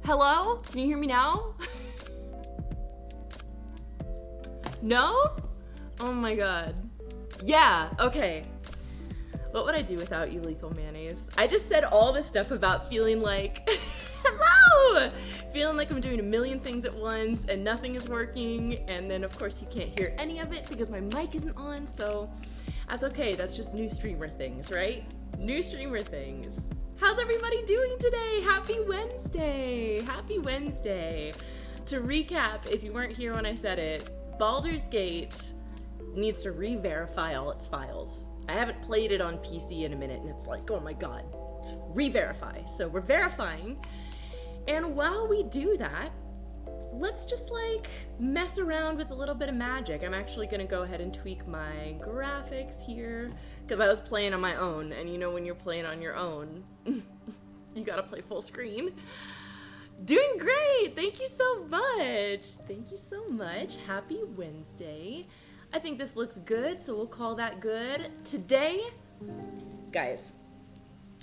Hello? Can you hear me now? No? Oh my god. Yeah, okay. What would I do without you, Lethal Mayonnaise? I just said all this stuff about feeling like, hello! Feeling like I'm doing a million things at once and nothing is working, and then of course you can't hear any of it because my mic isn't on, so that's okay, that's just new streamer things, right? New streamer things. How's everybody doing today? Happy Wednesday! Happy Wednesday! To recap, if you weren't here when I said it, Baldur's Gate needs to re-verify all its files. I haven't played it on PC in a minute and it's like, oh my god, re-verify. So we're verifying. And while we do that, let's just like mess around with a little bit of magic. I'm actually gonna go ahead and tweak my graphics here because I was playing on my own, and you know when you're playing on your own, you gotta play full screen. Doing great, thank you so much. Thank you so much, happy Wednesday. I think this looks good, so we'll call that good. Today, guys,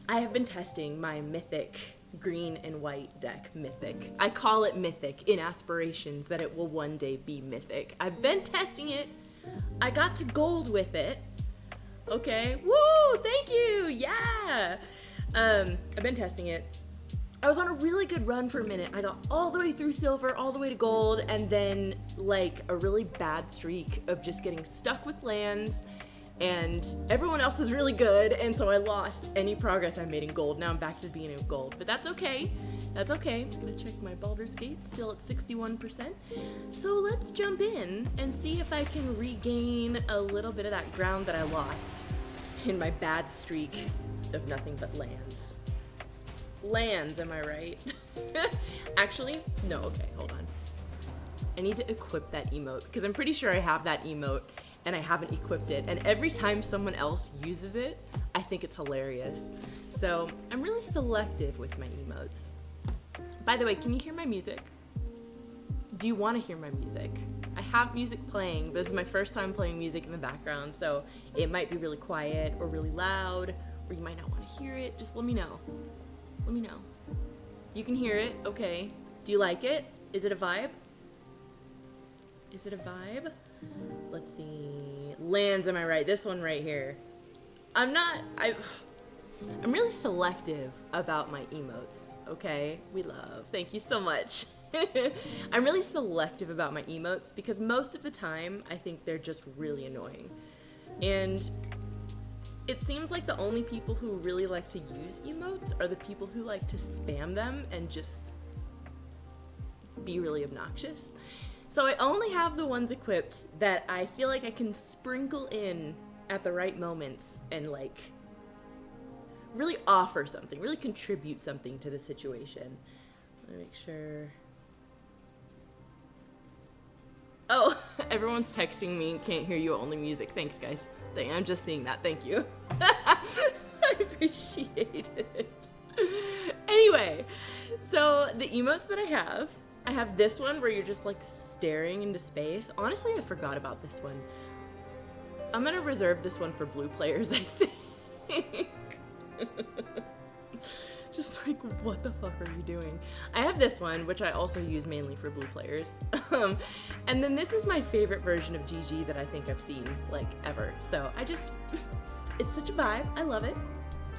I have been testing my Mythic green and white deck, Mythic. I call it Mythic in aspirations that it will one day be Mythic. I've been testing it. I got to gold with it. Okay, woo, thank you, yeah. I've been testing it. I was on a really good run for a minute. I got all the way through silver, all the way to gold, and then like a really bad streak of just getting stuck with lands, and everyone else is really good, and so I lost any progress I made in gold. Now I'm back to the beginning of gold, but that's okay. That's okay. I'm just gonna check my Baldur's Gate, still at 61%. So let's jump in and see if I can regain a little bit of that ground that I lost in my bad streak of nothing but lands. Lands, am I right? Actually, no, okay, hold on. I need to equip that emote because I'm pretty sure I have that emote and I haven't equipped it. And every time someone else uses it, I think it's hilarious. So I'm really selective with my emotes. By the way, can you hear my music? Do you want to hear my music? I have music playing, but this is my first time playing music in the background, so it might be really quiet or really loud, or you might not want to hear it. Just let me know. Let me know. You can hear it, okay. Do you like it? Is it a vibe? Is it a vibe? Let's see. Lands, am I right? This one right here. I'm really selective about my emotes, okay? We love. Thank you so much. I'm really selective about my emotes because most of the time I think they're just really annoying. And it seems like the only people who really like to use emotes are the people who like to spam them and just be really obnoxious. So I only have the ones equipped that I feel like I can sprinkle in at the right moments and like really offer something, really contribute something to the situation. Let me make sure. Oh, everyone's texting me, can't hear you, only music. Thanks, guys. I'm just seeing that. Thank you. I appreciate it. Anyway, so the emotes that I have this one where you're just like staring into space. Honestly, I forgot about this one. I'm gonna reserve this one for blue players, I think. Just like, what the fuck are you doing? I have this one, which I also use mainly for blue players. And then this is my favorite version of GG that I think I've seen, like, ever. So it's such a vibe. I love it.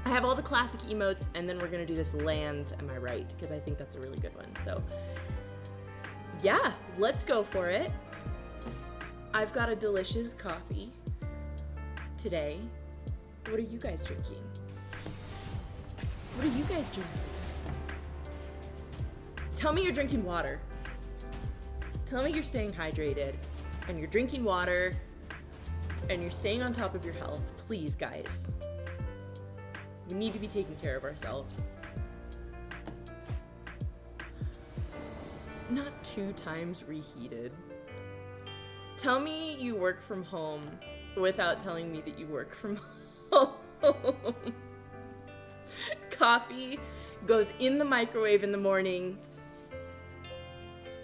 I have all the classic emotes, and then we're gonna do this lands, am I right? Because I think that's a really good one. So yeah, let's go for it. I've got a delicious coffee today. What are you guys drinking? What are you guys drinking? Tell me you're drinking water. Tell me you're staying hydrated and you're drinking water and you're staying on top of your health. Please, guys. We need to be taking care of ourselves. Not 2 times reheated. Tell me you work from home without telling me that you work from home. Coffee goes in the microwave in the morning.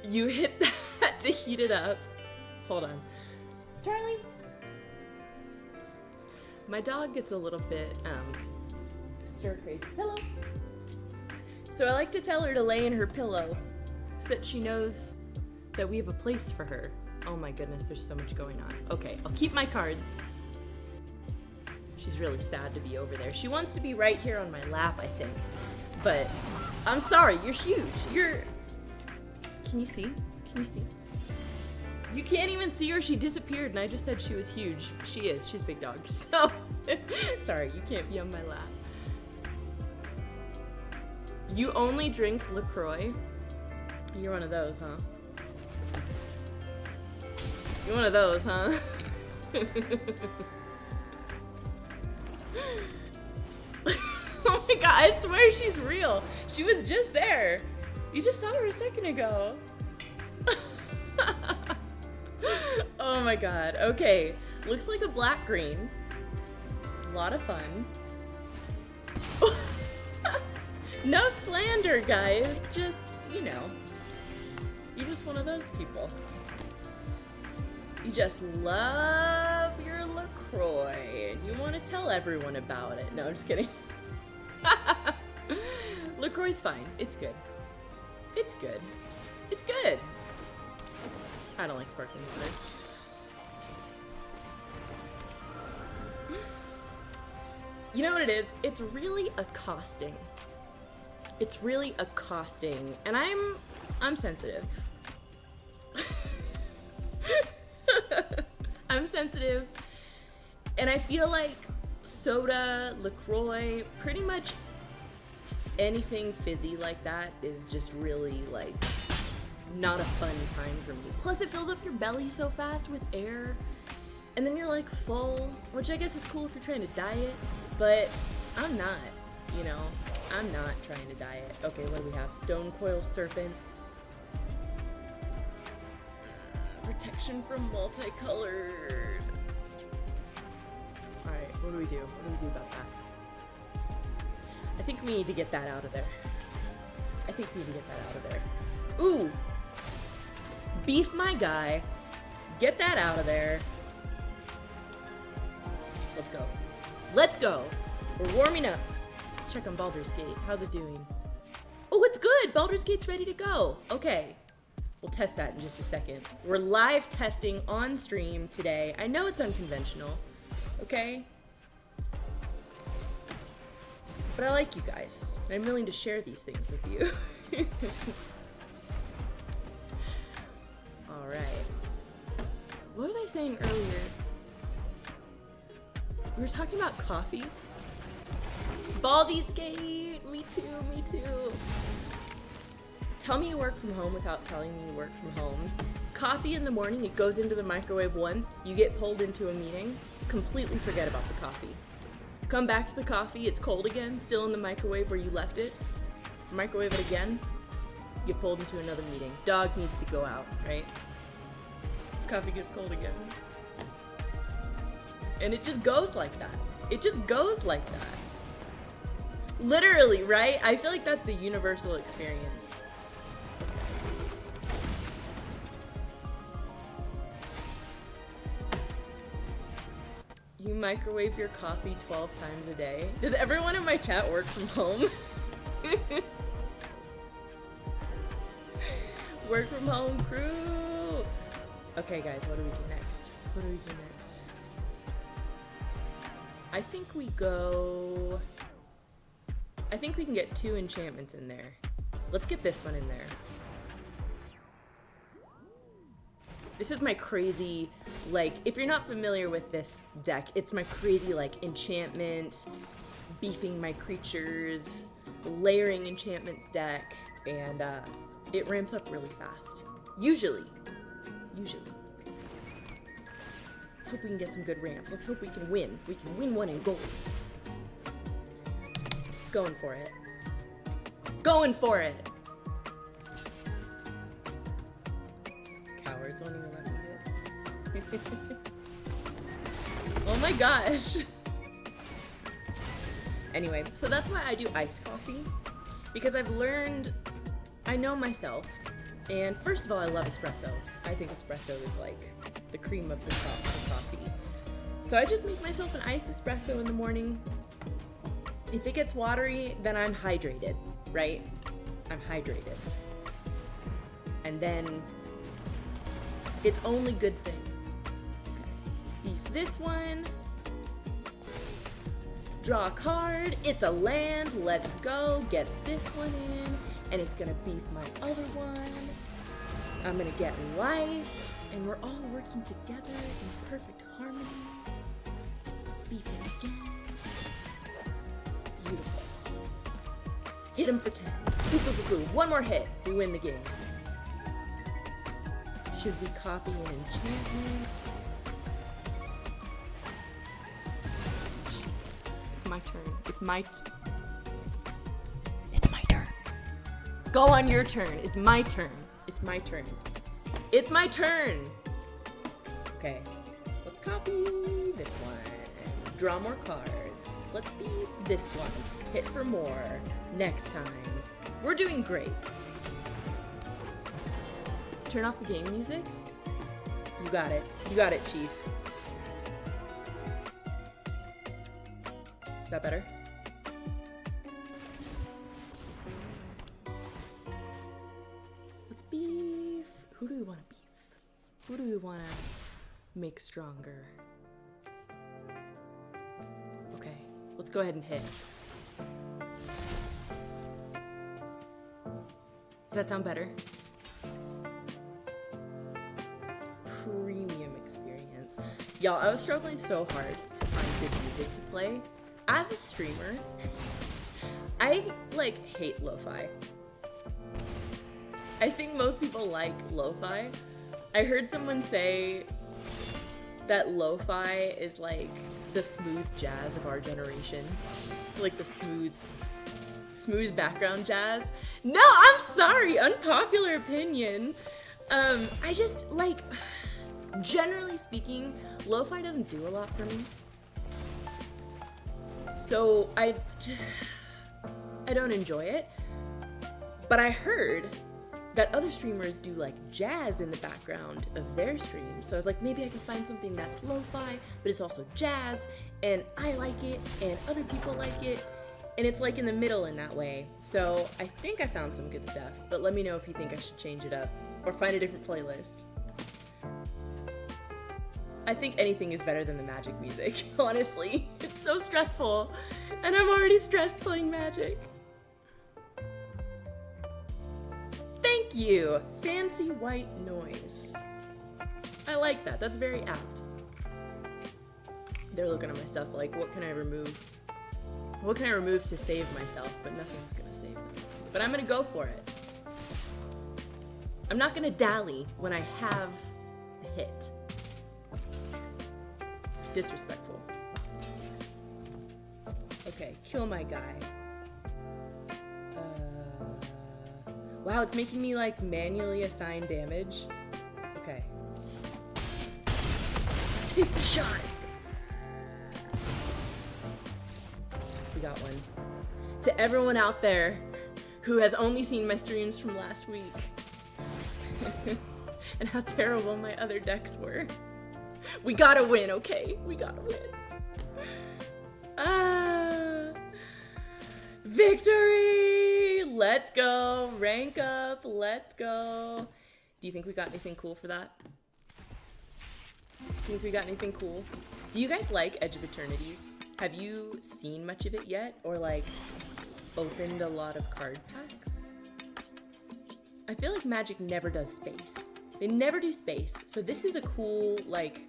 You hit that to heat it up. Hold on. Charlie? My dog gets a little bit stir crazy. Hello. So I like to tell her to lay in her pillow so that she knows that we have a place for her. Oh my goodness, there's so much going on. Okay, I'll keep my cards. She's really sad to be over there. She wants to be right here on my lap, I think. But I'm sorry, you're huge. Can you see? Can you see? You can't even see her. She disappeared and I just said she was huge. She is. She's a big dog. So, sorry, you can't be on my lap. You only drink LaCroix? You're one of those, huh? You're one of those, huh? Oh my god, I swear she's real. She was just there. You just saw her a second ago. Oh my god. Okay. Looks like a black-green. A lot of fun. No slander, guys. Just, you know. You're just one of those people. You just love your LaCroix and you want to tell everyone about it. No, I'm just kidding. LaCroix's fine. It's good. It's good. It's good. I don't like sparkling water. You know what it is? It's really accosting. It's really accosting. And I'm sensitive. I'm sensitive. And I feel like soda, LaCroix, pretty much anything fizzy like that is just really like not a fun time for me. Plus it fills up your belly so fast with air and then you're like full, which I guess is cool if you're trying to diet, but I'm not, you know, I'm not trying to diet. Okay, what do we have? Stone Coil Serpent. Protection from multicolored. Alright, what do we do? What do we do about that? I think we need to get that out of there. I think we need to get that out of there. Ooh! Beef my guy. Get that out of there. Let's go. Let's go! We're warming up. Let's check on Baldur's Gate. How's it doing? Oh, it's good! Baldur's Gate's ready to go. Okay. We'll test that in just a second. We're live testing on stream today. I know it's unconventional, okay? But I like you guys, and I'm willing to share these things with you. All right. What was I saying earlier? We were talking about coffee. Baldi's Gate, me too, me too. Tell me you work from home without telling me you work from home. Coffee in the morning, it goes into the microwave once, you get pulled into a meeting, completely forget about the coffee. Come back to the coffee, it's cold again, still in the microwave where you left it. Microwave it again, get pulled into another meeting. Dog needs to go out, right? Coffee gets cold again. And it just goes like that. It just goes like that. Literally, right? I feel like that's the universal experience. You microwave your coffee 12 times a day. Does everyone in my chat work from home? Work from home crew. Okay guys, what do we do next? What do we do next? I think we can get 2 enchantments in there. Let's get this one in there. This is my crazy, like, if you're not familiar with this deck, it's my crazy, like, enchantment, beefing my creatures, layering enchantments deck, and it ramps up really fast. Usually. Let's hope we can get some good ramp. Let's hope we can win. We can win one in gold. Going for it. Going for it! Cowards won't even let me hit. Oh my gosh. Anyway, so that's why I do iced coffee. Because I've learned, I know myself. And first of all, I love espresso. I think espresso is like the cream of the crop for coffee. So I just make myself an iced espresso in the morning. If it gets watery, then I'm hydrated, right? I'm hydrated. And then it's only good things. Okay. Beef this one. Draw a card. It's a land. Let's go. Get this one in. And it's gonna beef my other one. I'm gonna get life. And we're all working together in perfect harmony. Beef it again. Beautiful. Hit him for 10. Boo, boo, boo, boo. One more hit. We win the game. Should we copy an enchantment? It's my turn. It's my turn. Go on your turn. It's my turn. It's my turn. It's my turn. Okay. Let's copy this one. Draw more cards. Let's be this one. Hit for more. Next time. We're doing great. Turn off the game music. You got it. You got it, Chief. Is that better? Let's beef. Who do we want to beef? Who do we want to make stronger? Okay, let's go ahead and hit. Does that sound better? Premium experience. Y'all, I was struggling so hard to find good music to play. As a streamer, I hate lo-fi. I think most people like lo-fi. I heard someone say that lo-fi is like the smooth jazz of our generation. Like the smooth background jazz. No, I'm sorry, unpopular opinion. I just generally speaking, lo-fi doesn't do a lot for me. So I don't enjoy it. But I heard that other streamers do like jazz in the background of their streams. So I was like, maybe I can find something that's lo-fi, but it's also jazz, and I like it, and other people like it, and it's like in the middle in that way. So I think I found some good stuff, but let me know if you think I should change it up or find a different playlist. I think anything is better than the Magic music, honestly. It's so stressful, and I'm already stressed playing Magic. Thank you! Fancy white noise. I like that. That's very apt. They're looking at my stuff like, what can I remove? What can I remove to save myself? But nothing's gonna save me. But I'm gonna go for it. I'm not gonna dally when I have the hit. Disrespectful. Okay, kill my guy. Wow, it's making me like manually assign damage. Okay. Take the shot! We got one. To everyone out there who has only seen my streams from last week and how terrible my other decks were. We gotta win, okay? We gotta win. Victory! Let's go. Rank up. Let's go. Do you think we got anything cool for that? Think we got anything cool? Do you guys like Edge of Eternities? Have you seen much of it yet? Or like opened a lot of card packs? I feel like Magic never does space. They never do space. So this is a cool, like,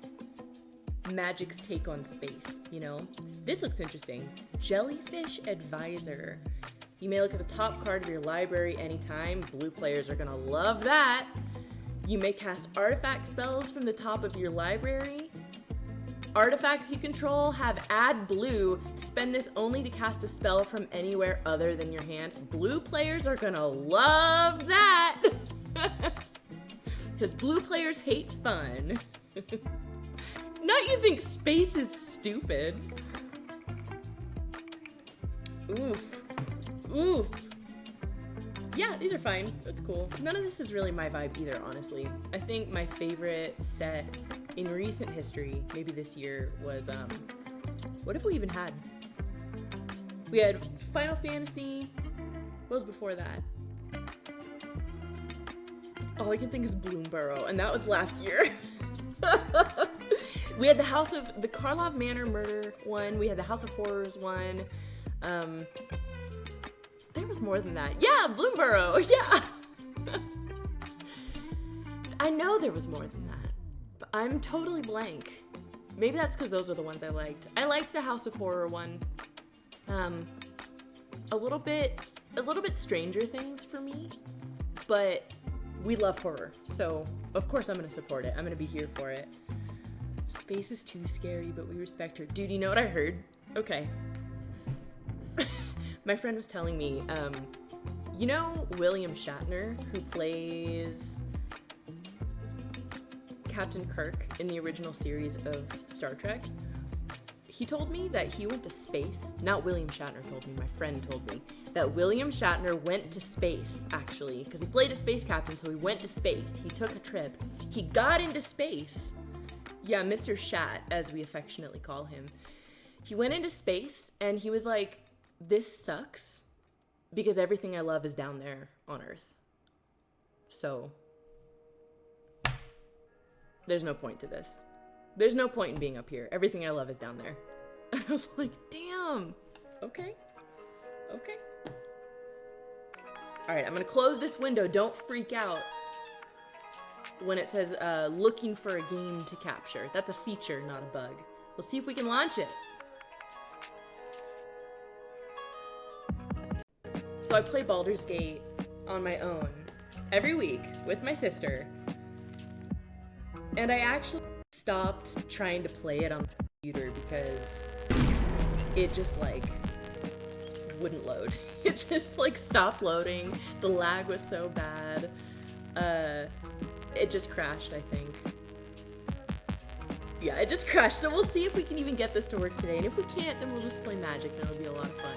Magic's take on space, you know? This looks interesting. Jellyfish Advisor. You may look at the top card of your library anytime. Blue players are gonna love that. You may cast artifact spells from the top of your library. Artifacts you control have add blue. Spend this only to cast a spell from anywhere other than your hand. Blue players are gonna love that. Because blue players hate fun. Not you think space is stupid. Oof. Oof. Yeah, these are fine. That's cool. None of this is really my vibe either, honestly. I think my favorite set in recent history, maybe this year, was, what if we even had? We had Final Fantasy. What was before that? All I can think is Bloomborough, and that was last year. We had the Karlov Manor murder one. We had the House of Horrors one. There was more than that. Yeah, Bloomborough. Yeah. I know there was more than that, but I'm totally blank. Maybe that's because those are the ones I liked. I liked the House of Horror one. A little bit Stranger Things for me, but we love horror, so of course I'm gonna support it. I'm gonna be here for it. Space is too scary, but we respect her. Dude, you know what I heard? Okay. My friend was telling me, you know William Shatner, who plays Captain Kirk in the original series of Star Trek? He told me that he went to space. Not William Shatner told me, my friend told me that William Shatner went to space, actually, because he played a space captain, so he went to space. He took a trip. He got into space. Yeah, Mr. Shat, as we affectionately call him. He went into space, and he was like, this sucks, because everything I love is down there on Earth. So, there's no point to this. There's no point in being up here. Everything I love is down there. And I was like, damn. Okay. Okay. All right, I'm gonna close this window. Don't freak out when it says looking for a game to capture. That's a feature, not a bug. Let's see if we can launch it. So I play Baldur's Gate on my own every week with my sister. And I actually stopped trying to play it on the computer because it just like wouldn't load. It just like stopped loading. The lag was so bad. It just crashed, I think. Yeah, it just crashed. So we'll see if we can even get this to work today. And if we can't, then we'll just play Magic and it'll be a lot of fun.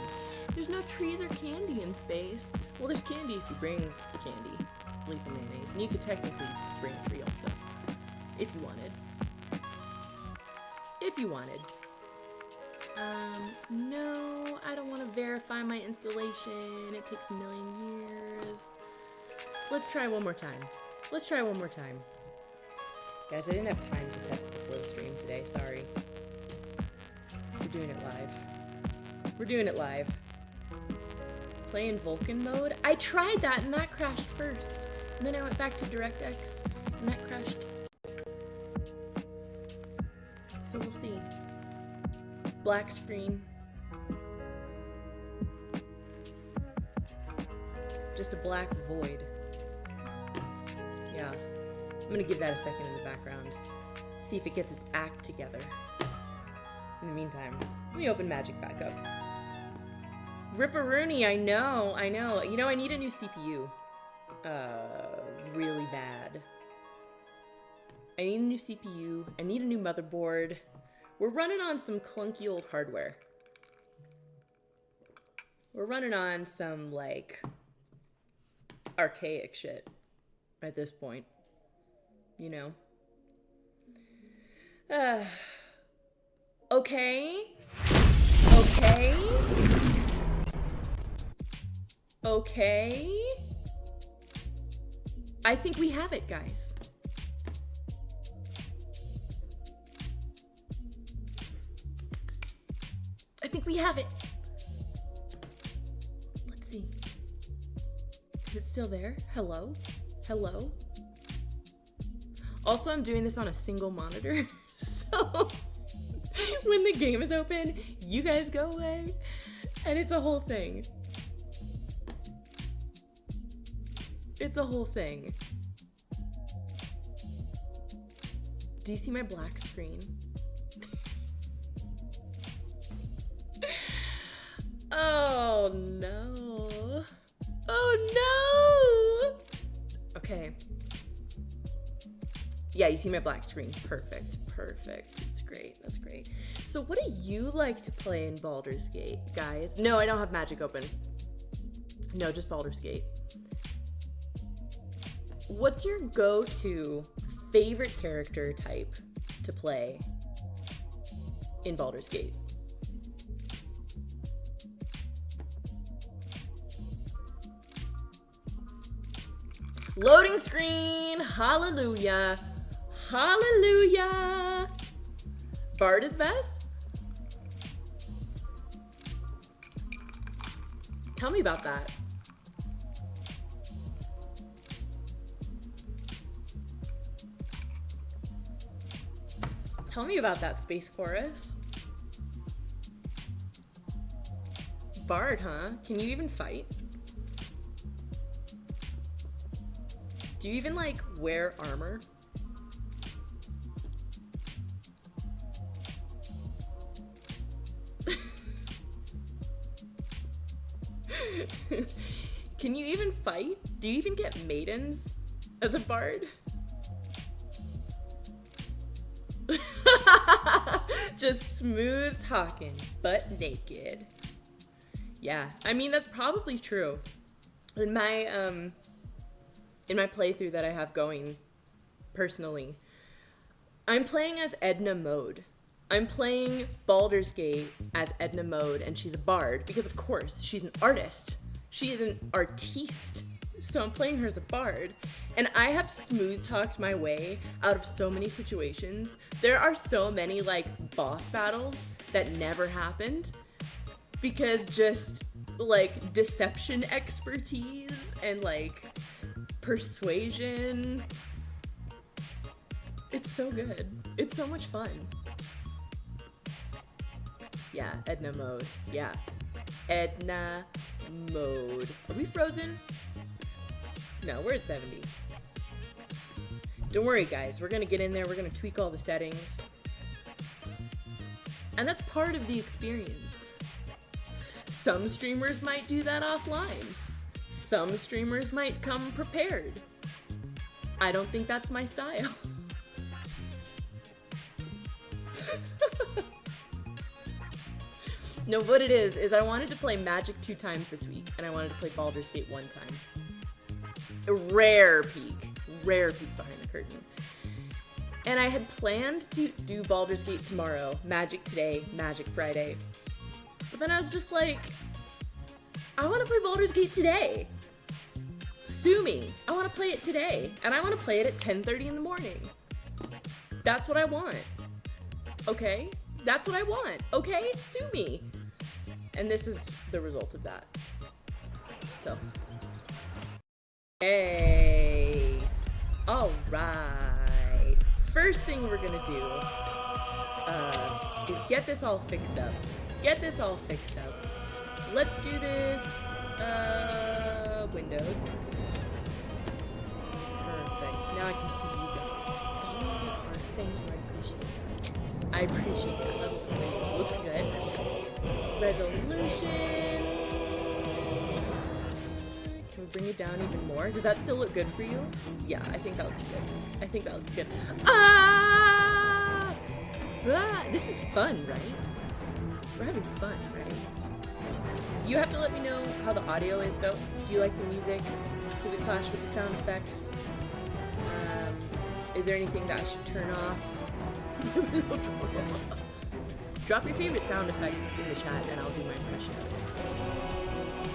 There's no trees or candy in space. Well, there's candy if you bring the candy. Lethal mayonnaise. And you could technically bring a tree also. If you wanted. If you wanted. No, I don't want to verify my installation. It takes a million years. Let's try one more time. Let's try one more time. Guys, I didn't have time to test before the stream today, sorry. We're doing it live. We're doing it live. Play in Vulkan mode? I tried that and that crashed first. And then I went back to DirectX and that crashed. So we'll see. Black screen. Just a black void. Yeah. I'm gonna give that a second in the background. See if it gets its act together. In the meantime, let me open Magic back up. Ripperoonie, I know. You know, I need a new CPU. Really bad. I need a new CPU. I need a new motherboard. We're running on some clunky old hardware. We're running on some, like, archaic shit at this point. You know? Okay. Okay. Okay. I think we have it, guys. I think we have it. Let's see. Is it still there? Hello? Hello? Also, I'm doing this on a single monitor, so when the game is open, you guys go away, and it's a whole thing. It's a whole thing. Do you see my black screen? Oh no. Oh no! Okay. Yeah, you see my black screen. Perfect, perfect. That's great, that's great. So what do you like to play in Baldur's Gate, guys? No, I don't have Magic open. No, just Baldur's Gate. What's your go-to favorite character type to play in Baldur's Gate? Loading screen. Hallelujah. Hallelujah. Bard is best? Tell me about that. Tell me about that, Space Chorus. Bard, huh? Can you even fight? Do you even, like, wear armor? Can you even fight? Do you even get maidens as a bard? Just smooth talking, but naked. Yeah, I mean, that's probably true. In my playthrough that I have going personally, I'm playing as Edna Mode. I'm playing Baldur's Gate as Edna Mode, and she's a bard because, of course, she's an artist. She is an artiste. So I'm playing her as a bard. And I have smooth talked my way out of so many situations. There are so many, like, boss battles that never happened because just, like, deception expertise and, like, persuasion. It's so good. It's so much fun. Yeah, Edna Mode. Yeah. Edna Mode. Are we frozen? No, we're at 70. Don't worry, guys. We're gonna get in there. We're gonna tweak all the settings. And that's part of the experience. Some streamers might do that offline. Some streamers might come prepared. I don't think that's my style. No, what it is I wanted to play Magic 2 times this week, and I wanted to play Baldur's Gate 1 time. A rare peek behind the curtain. And I had planned to do Baldur's Gate tomorrow, Magic today, Magic Friday. But then I was just like, I want to play Baldur's Gate today. Sue me. I want to play it today. And I want to play it at 10:30 in the morning. That's what I want. Okay? That's what I want. Okay? Sue me. And this is the result of that. So. Hey. All right. First thing we're gonna do is get this all fixed up. Let's do this windowed. Perfect. Now I can see you guys. Thank you. I appreciate that. That's great. Looks good. Resolution. Can we bring it down even more? Does that still look good for you? Yeah, I think that looks good. Ah! This is fun, right? We're having fun, right? You have to let me know how the audio is, though. Do you like the music? Does it clash with the sound effects? Is there anything that I should turn off? Drop your favorite sound effect in the chat and I'll do my impression of it.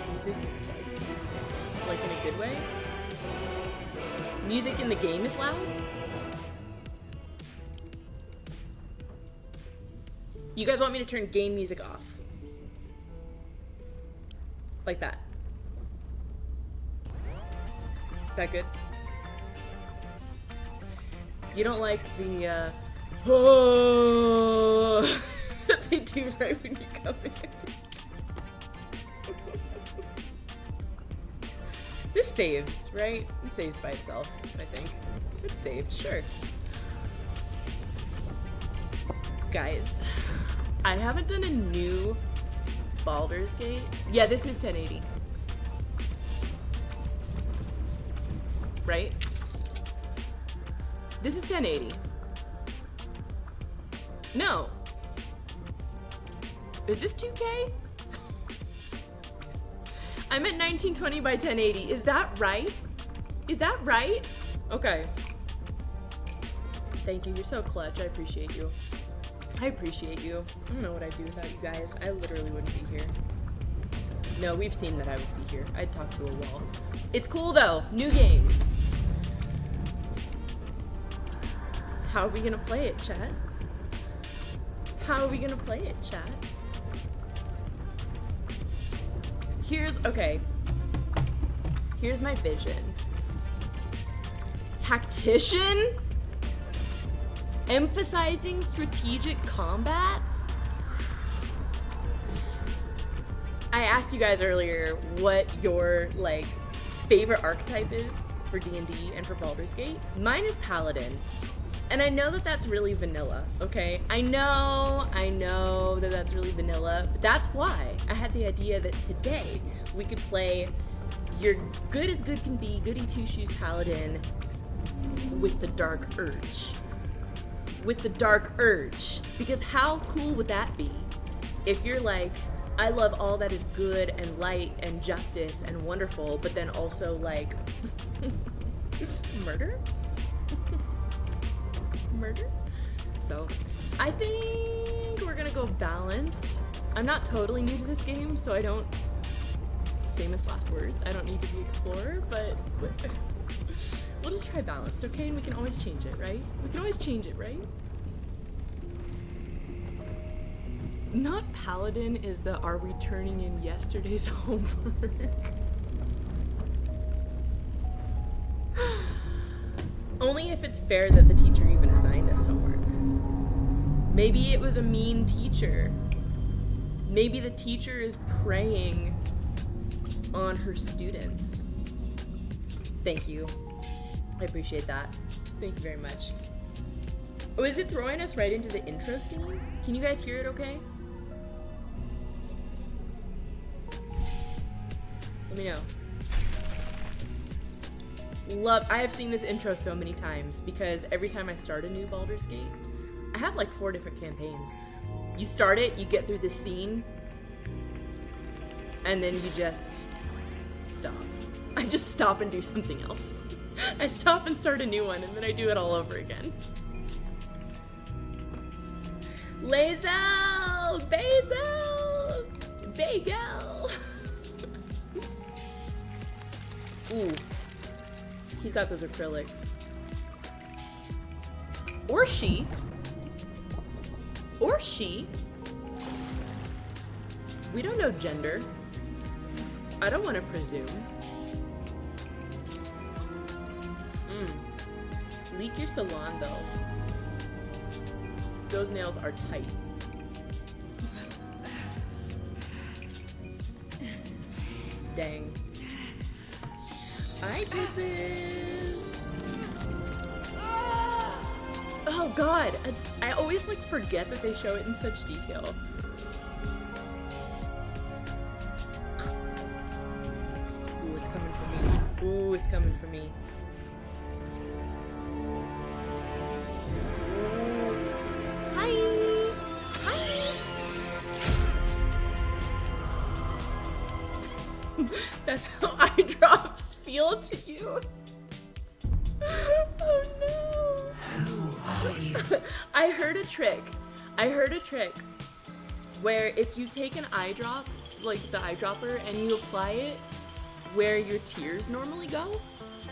Music is like in a good way? Music in the game is loud? You guys want me to turn game music off? Like that. Is that good? You don't like the they do right when you come in. This saves, right? It saves by itself, I think. It's saved, sure. Guys, I haven't done a new Baldur's Gate. Yeah, this is 1080. Right? This is 1080. No. Is this 2K? I'm at 1920 by 1080. Is that right? Is that right? Okay. Thank you. You're so clutch. I appreciate you. I don't know what I'd do without you guys. I literally wouldn't be here. No, we've seen that I would be here. I'd talk to a wall. It's cool though. New game. How are we gonna play it, chat? How are we gonna play it, chat? Okay. Here's my vision. Tactician? Emphasizing strategic combat? I asked you guys earlier what your, like, favorite archetype is for D&D and for Baldur's Gate. Mine is Paladin. And I know that that's really vanilla, okay? I know that that's really vanilla, but that's why I had the idea that today we could play your good as good can be, goody two-shoes Paladin with the Dark Urge. With the Dark Urge. Because how cool would that be if you're like, I love all that is good and light and justice and wonderful, but then also like murder? Murder? So I think we're gonna go balanced. I'm not totally new to this game, so I don't, famous last words, I don't need to be explorer, but we'll just try balanced, okay? And we can always change it, right? We can always change it, right? Not Paladin is the are we turning in yesterday's homework? Only if it's fair that the teacher even assigned us homework. Maybe it was a mean teacher. Maybe the teacher is preying on her students. Thank you. I appreciate that. Thank you very much. Oh, is it throwing us right into the intro scene? Can you guys hear it okay? Let me know. I have seen this intro so many times because every time I start a new Baldur's Gate, I have like 4 different campaigns. You start it, you get through this scene, and then you just stop. I just stop and do something else. I stop and start a new one, and then I do it all over again. Lazel! Basil! Bagel! Ooh. He's got those acrylics. Or she. Or she. We don't know gender. I don't want to presume. Leak your salon though. Those nails are tight. Dang. Eye kisses. Oh god, I always like forget that they show it in such detail. Ooh, it's coming for me. Ooh, it's coming for me. Hi. Hi. That's how eye drops feel to you. Oh no. Who are you? I heard a trick where if you take an eye drop, like the eyedropper, and you apply it where your tears normally go,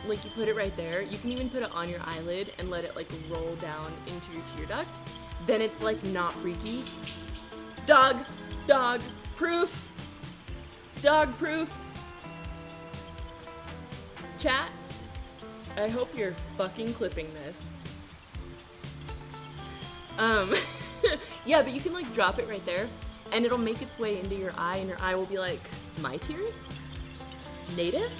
like you put it right there, you can even put it on your eyelid and let it like roll down into your tear duct, then it's like not freaky. Dog proof. Dog proof. Chat, I hope you're fucking clipping this. Yeah, but you can like drop it right there and it'll make its way into your eye and your eye will be like, my tears? Native?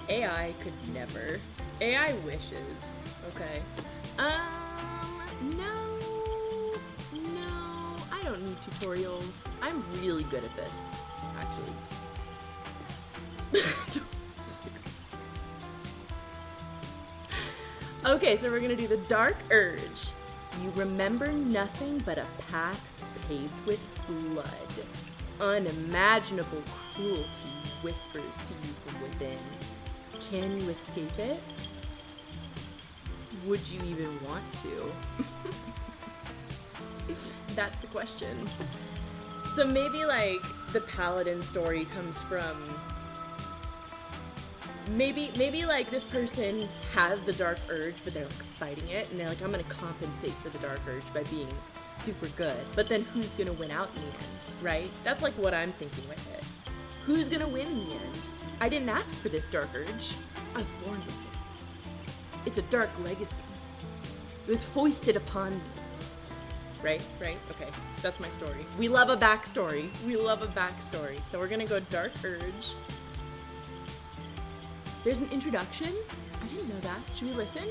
AI could never. AI wishes. Okay. No, I don't need tutorials. I'm really good at this, actually. Okay, so we're gonna do the Dark Urge. You remember nothing but a path paved with blood. Unimaginable cruelty whispers to you from within. Can you escape it? Would you even want to? That's the question. So maybe like the Paladin story comes from maybe like this person has the dark urge, but they're like fighting it, and they're like, I'm gonna compensate for the dark urge by being super good. But then who's gonna win out in the end, right? That's like what I'm thinking with it. Who's gonna win in the end? I didn't ask for this dark urge. I was born with it. It's a dark legacy. It was foisted upon me. Right? Okay, that's my story. We love a backstory. So we're gonna go dark urge. There's an introduction? I didn't know that. Should we listen?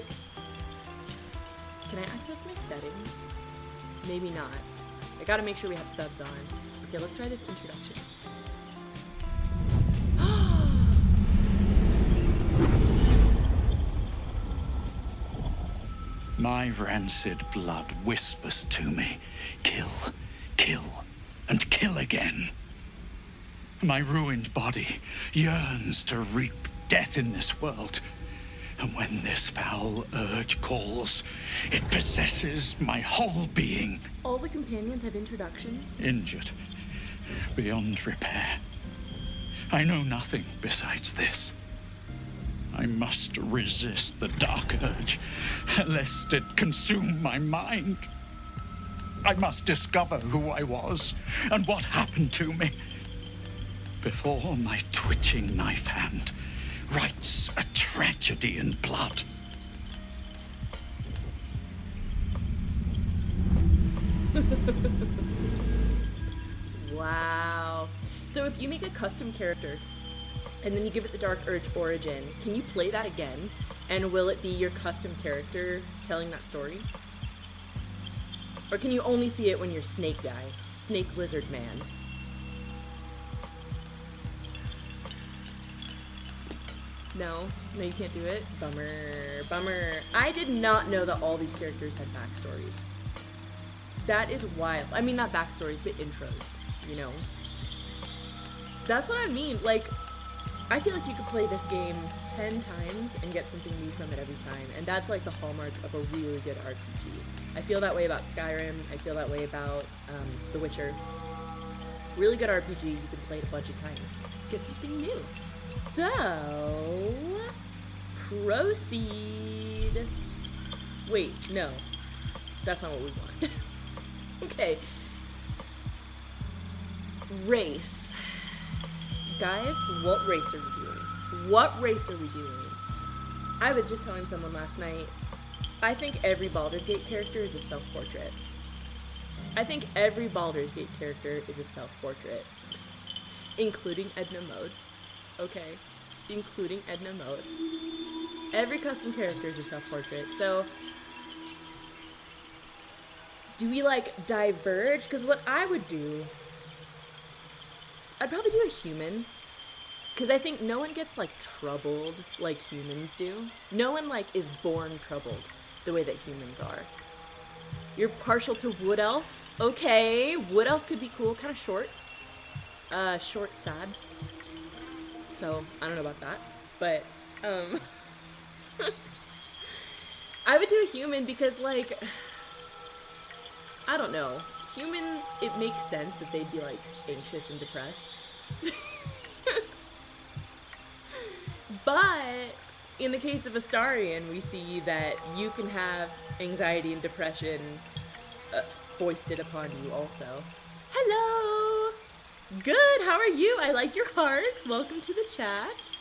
Can I access my settings? Maybe not. I gotta make sure we have subs on. Okay, let's try this introduction. My rancid blood whispers to me, kill, kill, and kill again. My ruined body yearns to reap death in this world. And when this foul urge calls, it possesses my whole being. All the companions have introductions? Injured, beyond repair. I know nothing besides this. I must resist the dark urge, lest it consume my mind. I must discover who I was and what happened to me before my twitching knife hand writes a tragedy in blood. Wow. So if you make a custom character and then you give it the Dark Urge origin, can you play that again? And will it be your custom character telling that story? Or can you only see it when you're Snake Guy? Snake Lizard Man? No, you can't do it? Bummer. I did not know that all these characters had backstories. That is wild. I mean, not backstories, but intros, you know? That's what I mean. Like, I feel like you could play this game 10 times and get something new from it every time. And that's like the hallmark of a really good RPG. I feel that way about Skyrim. I feel that way about The Witcher. Really good RPG, you can play it a bunch of times. Get something new. So, proceed. Wait, no. That's not what we want. Okay. Race. Guys, what race are we doing? I was just telling someone last night, I think every Baldur's Gate character is a self-portrait. Including Edna Mode. Okay? Including Edna Mode. Every custom character is a self-portrait. So, do we, like, diverge? Because what I would do, I'd probably do a human. Because I think no one gets, like, troubled like humans do. No one, like, is born troubled the way that humans are. You're partial to Wood Elf? Okay, Wood Elf could be cool. Kind of short. Short, sad. So, I don't know about that. But, I would do a human because, like, I don't know. Humans, it makes sense that they'd be, like, anxious and depressed. But in the case of Astarion, we see that you can have anxiety and depression foisted upon you also. Hello! Good, how are you? I like your heart. Welcome to the chat.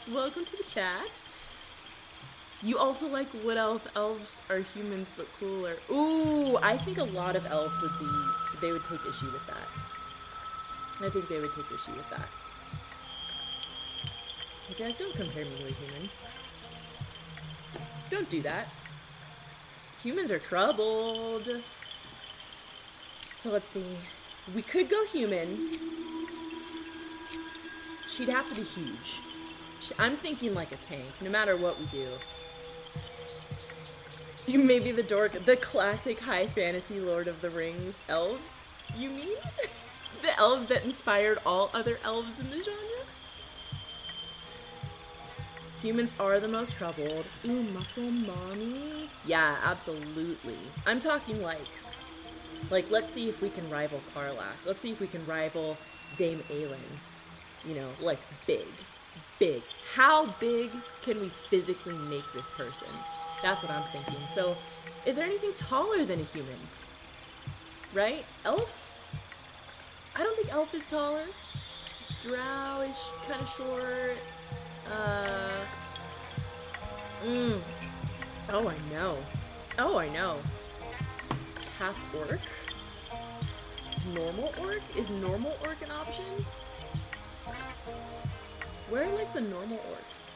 You also like Wood Elf. Elves are humans but cooler. Ooh, I think a lot of elves they would take issue with that. They'd be like, don't compare me to a human. Don't do that. Humans are troubled. So let's see. We could go human. She'd have to be huge. I'm thinking like a tank, no matter what we do. You may be the dork, the classic high fantasy Lord of the Rings elves, you mean? The elves that inspired all other elves in the genre? Humans are the most troubled. Ooh, muscle mommy? Yeah, absolutely. I'm talking like, let's see if we can rival Karlach. Let's see if we can rival Dame Aelin. You know, like, big. big. How big can we physically make this person? That's what I'm thinking. So, is there anything taller than a human? Right? Elf? I don't think elf is taller. Drow is kind of short. Oh, I know. Oh, I know. Half orc? Normal orc? Is normal orc an option? Where are like the normal orcs?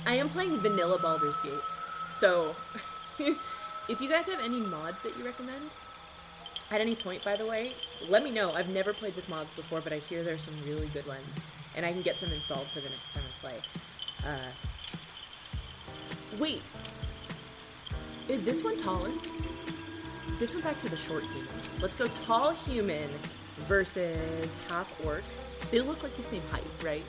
I am playing vanilla Baldur's Gate. So, if you guys have any mods that you recommend, at any point, by the way, let me know. I've never played with mods before, but I hear there's some really good ones, and I can get some installed for the next time I play. Wait. Is this one taller? This one back to the short human. Let's go tall human versus half orc. They look like the same height, right?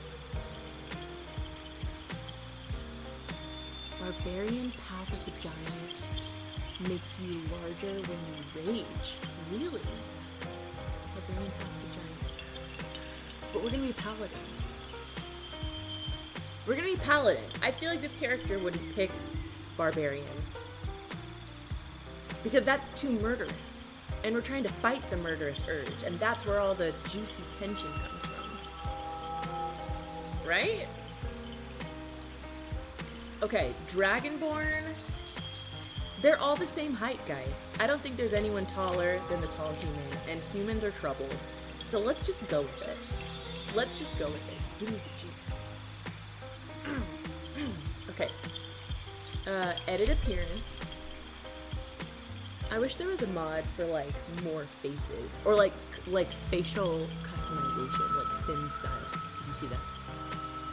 Barbarian Path of the Giant makes you larger when you rage. Really? Barbarian Path of the Giant. But we're gonna be paladin. We're gonna be paladin. I feel like this character wouldn't pick barbarian. Because that's too murderous. And we're trying to fight the murderous urge. And that's where all the juicy tension comes from. Right? Okay, Dragonborn. They're all the same height, guys. I don't think there's anyone taller than the tall human. And humans are trouble. So let's just go with it. Let's just go with it. Give me the juice. Okay. Edit appearance. I wish there was a mod for like more faces or like facial customization, like Sim style. Did you see that?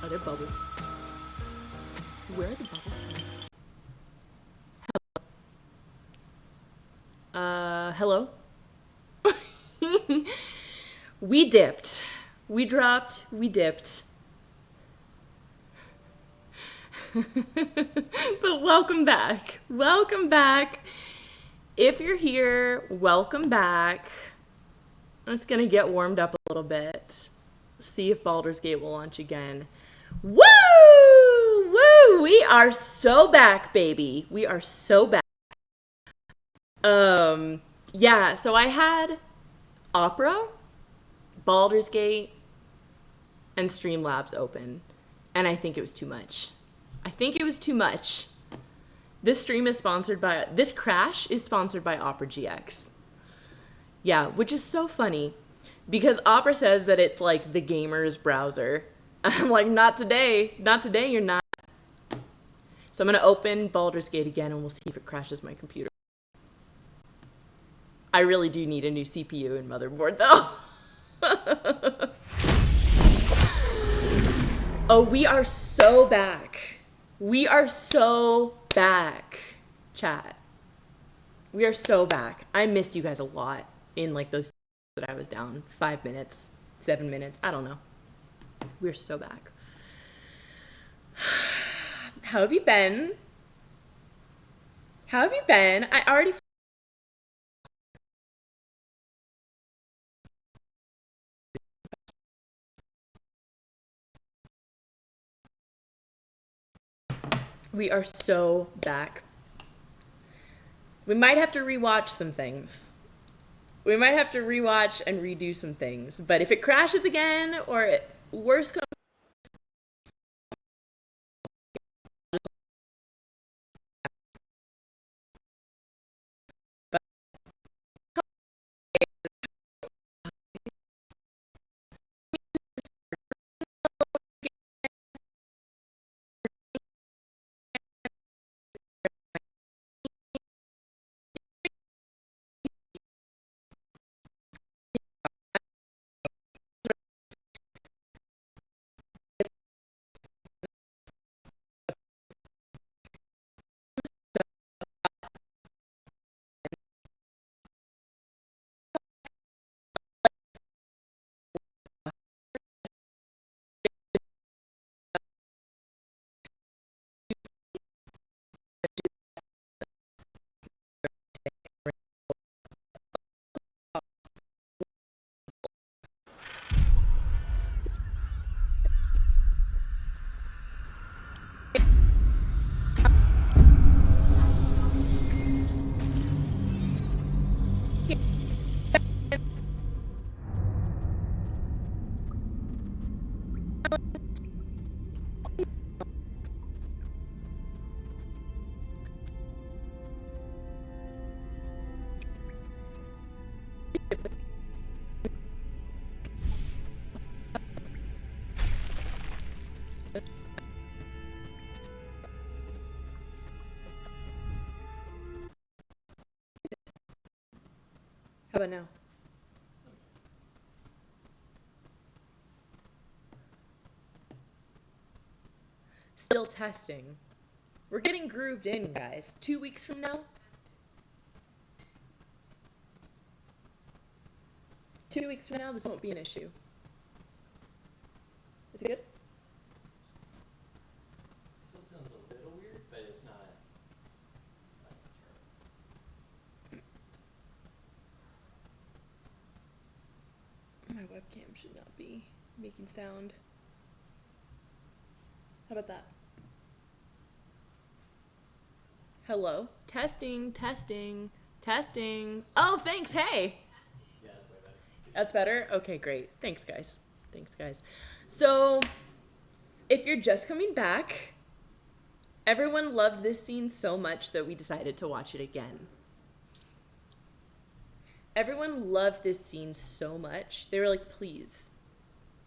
Are there bubbles? Where are the bubbles coming from? Hello? We dipped. We dropped. We dipped. But welcome back. Welcome back. If you're here, welcome back. I'm just gonna get warmed up a little bit. See if Baldur's Gate will launch again. Woo! Woo! We are so back, baby. We are so back. Yeah, so I had Opera, Baldur's Gate, and Streamlabs open. And I think it was too much. I think it was too much. This crash is sponsored by Opera GX. Yeah, which is so funny because Opera says that it's like the gamer's browser. I'm like, not today. Not today, you're not. So I'm going to open Baldur's Gate again and we'll see if it crashes my computer. I really do need a new CPU and motherboard though. Oh, we are so back. We are so back, chat. We are so back. I missed you guys a lot in like those that I was down 5 minutes, 7 minutes. I don't know. We're so back. How have you been? How have you been? I already. We are so back. We might have to rewatch some things. We might have to rewatch and redo some things. But if it crashes again or worse comes How about now? Still testing. We're getting grooved in, guys. 2 weeks from now? 2 weeks from now, this won't be an issue. Is it good? Still sounds a little weird, but it's not My webcam should not be making sound. How about that? Hello? Testing, testing, testing. Oh, thanks, hey! Yeah, that's way better. That's better? Okay, great. Thanks, guys. Thanks, guys. So, if you're just coming back, everyone loved this scene so much that we decided to watch it again. Everyone loved this scene so much. They were like, please,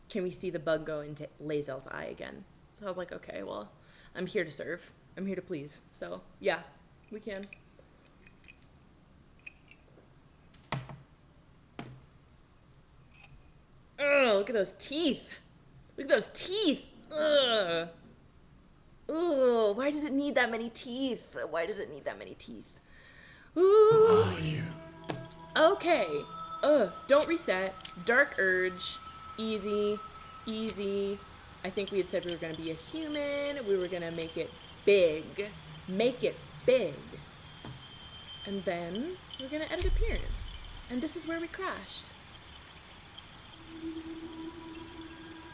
can we see the bug go into Lae'zel's eye again? So I was like, okay, well, I'm here to serve. I'm here to please. So, yeah, we can. Ugh, look at those teeth. Look at those teeth. Ugh. Ooh, why does it need that many teeth? Why does it need that many teeth? Ooh. Are you? Okay. Don't reset. Dark Urge. Easy. Easy. I think we had said we were going to be a human. We were going to make it big. Make it big. And then we're going to edit appearance. And this is where we crashed.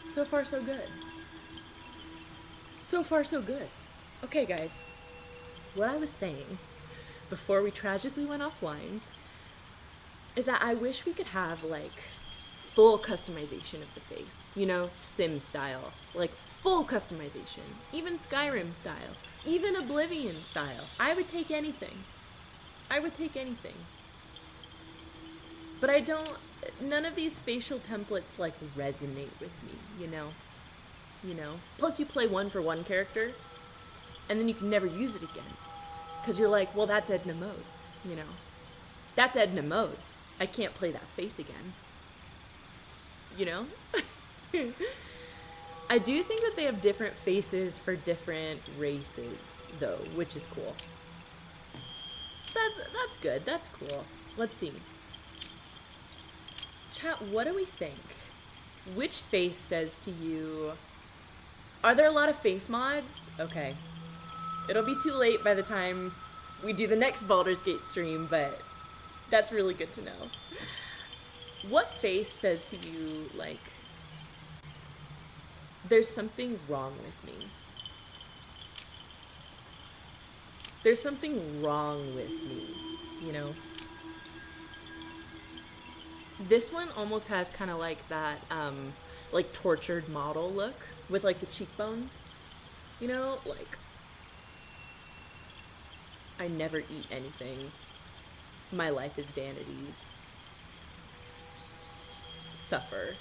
So far, so good. So far, so good. Okay, guys. What I was saying before we tragically went offline is that I wish we could have, like, full customization of the face. You know, Sim style. Like, full customization. Even Skyrim style. Even Oblivion style. I would take anything. I would take anything. But I don't... None of these facial templates, like, resonate with me, you know? You know? Plus, you play one for one character, and then you can never use it again. Because you're like, well, that's Edna Mode, you know? That's Edna Mode. I can't play that face again. You know? I do think that they have different faces for different races, though, which is cool. That's good. That's cool. Let's see. Chat, what do we think? Which face says to you... Are there a lot of face mods? Okay. It'll be too late by the time we do the next Baldur's Gate stream, but that's really good to know. What face says to you, like, there's something wrong with me? There's something wrong with me, you know? This one almost has kind of like that, like, tortured model look with, like, the cheekbones. You know, like, I never eat anything. My life is vanity. Suffer.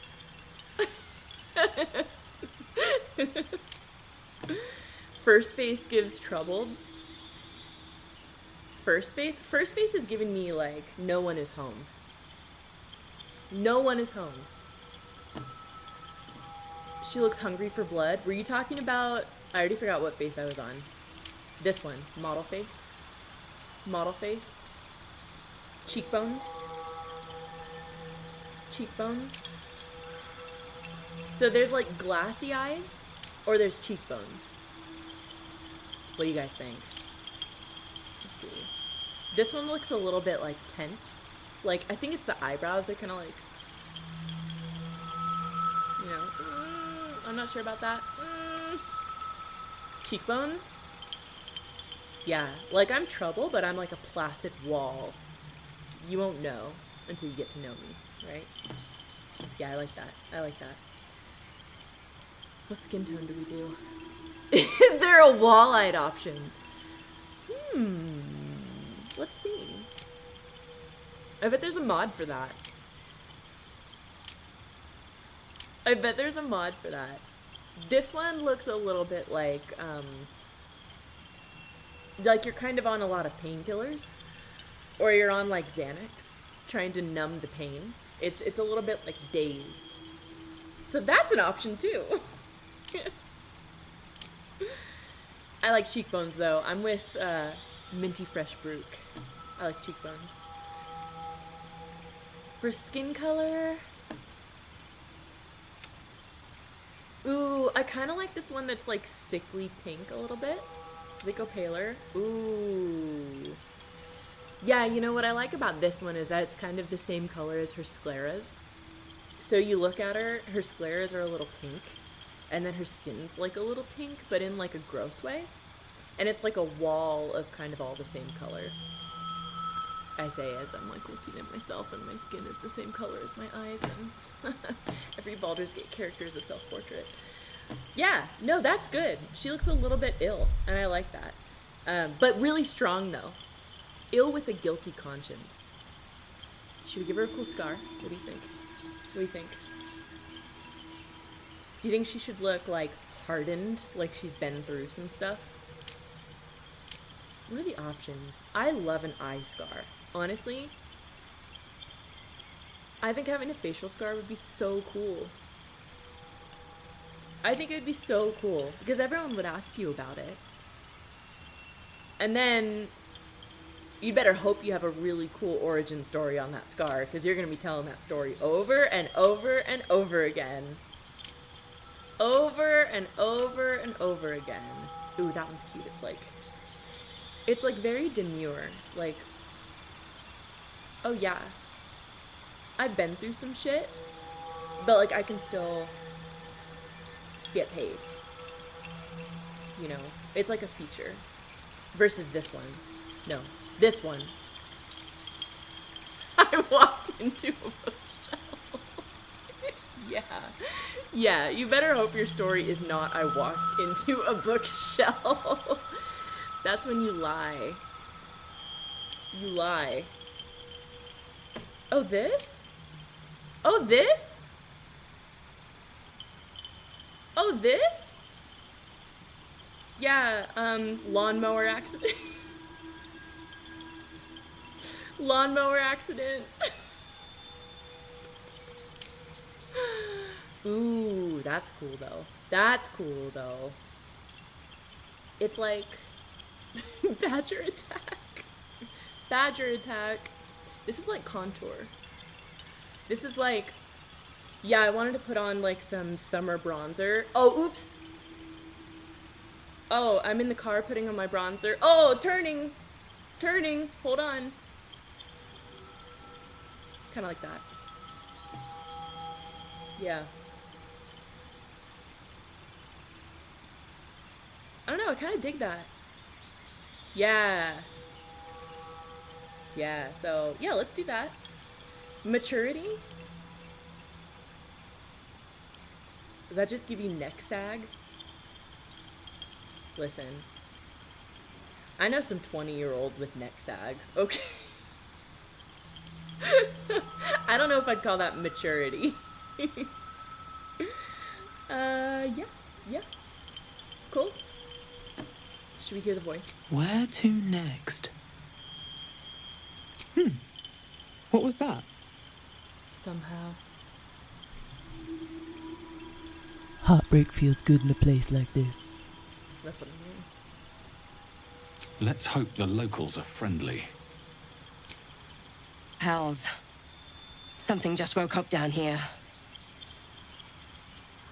First face gives trouble. First face is giving me, like, no one is home. No one is home. She looks hungry for blood. Were you talking about... I already forgot what face I was on. This one. Model face. Model face. Cheekbones. Cheekbones. So there's, like, glassy eyes, or there's cheekbones. What do you guys think? Let's see. This one looks a little bit, like, tense. Like, I think it's the eyebrows. They're kind of like, you know, I'm not sure about that. Cheekbones? Yeah, like, I'm trouble, but I'm like a placid wall. You won't know until you get to know me, right? Yeah, I like that. I like that. What skin tone do we do? Is there a wall-eyed option? Let's see. I bet there's a mod for that. I bet there's a mod for that. This one looks a little bit like you're kind of on a lot of painkillers, or you're on like Xanax, trying to numb the pain. It's a little bit like dazed. So that's an option too. I like cheekbones though. I'm with Minty Fresh Brook. I like cheekbones. For skin color, ooh, I kind of like this one that's like sickly pink a little bit. Does it go paler? Ooh. Yeah, you know what I like about this one is that it's kind of the same color as her scleras. So you look at her, her scleras are a little pink, and then her skin's like a little pink, but in like a gross way. And it's like a wall of kind of all the same color. I say as I'm like looking at myself and my skin is the same color as my eyes, and every Baldur's Gate character is a self-portrait. Yeah, no, that's good. She looks a little bit ill, and I like that. But really strong though. Ill with a guilty conscience. Should we give her a cool scar? What do you think? What do you think? Do you think she should look like hardened, like she's been through some stuff? What are the options? I love an eye scar. Honestly, I think having a facial scar would be so cool. I think it would be so cool because everyone would ask you about it. And then you better hope you have a really cool origin story on that scar because you're going to be telling that story over and over and over again. Over and over and over again. Ooh, that one's cute. It's like very demure. Like, oh yeah, I've been through some shit, but like I can still get paid. You know, it's like a feature versus this one. No, this one. I walked into a bookshelf. Yeah, you better hope your story is not I walked into a bookshelf. That's when you lie. You lie. Oh, this? Oh, this? Oh, this? Yeah, lawnmower accident. Lawnmower accident. Ooh, that's cool though. That's cool though. It's like Badger attack. Badger attack. This is like contour. This is like, yeah, I wanted to put on like some summer bronzer. Oh, oops. Oh, I'm in the car putting on my bronzer. Oh, turning. Hold on. Kind of like that. Yeah. I don't know, I kind of dig that. Yeah. Yeah, so, yeah, let's do that. Maturity? Does that just give you neck sag? Listen. I know some 20-year-olds with neck sag. Okay. I don't know if I'd call that maturity. Yeah. Cool. Should we hear the voice? Where to next? What was that? Somehow. Heartbreak feels good in a place like this. That's what I'm hearing. Let's hope the locals are friendly. Hells. Something just woke up down here.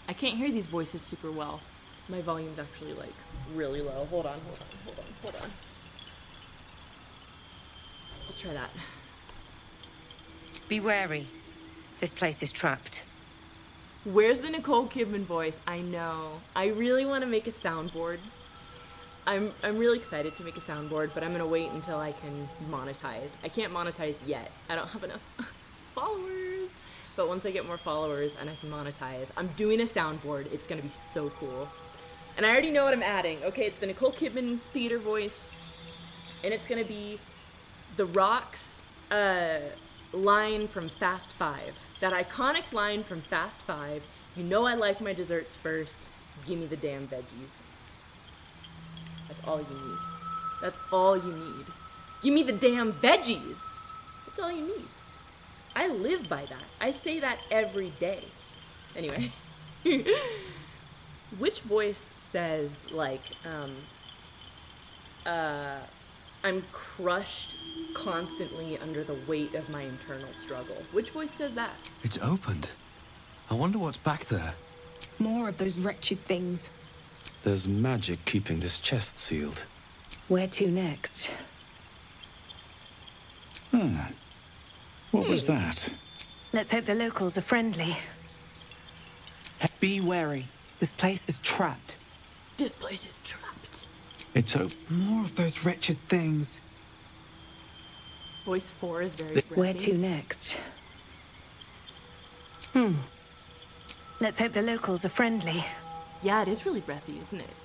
I can't hear these voices super well. My volume's actually like really low. Hold on. Let's try that. Be wary. This place is trapped. Where's the Nicole Kidman voice? I know. I really want to make a soundboard. I'm really excited to make a soundboard, but I'm gonna wait until I can monetize. I can't monetize yet. I don't have enough followers. but once I get more followers and I can monetize, I'm doing a soundboard. It's gonna be so cool. And I already know what I'm adding. Okay, it's the Nicole Kidman theater voice, and it's gonna be The Rock's line from Fast Five. That iconic line from Fast Five. You know I like my desserts first. Give me the damn veggies. That's all you need. That's all you need. Give me the damn veggies. That's all you need. I live by that. I say that every day. Anyway. Which voice says, like, I'm crushed constantly under the weight of my internal struggle? Which voice says that? It's opened. I wonder what's back there. More of those wretched things. There's magic keeping this chest sealed. Where to next? What was that? Let's hope the locals are friendly. Be wary. This place is trapped. This place is trapped. It's open. More of those wretched things. Voice 4 is very Where breathy. to next? Let's hope the locals are friendly. Yeah, it is really breathy, isn't it?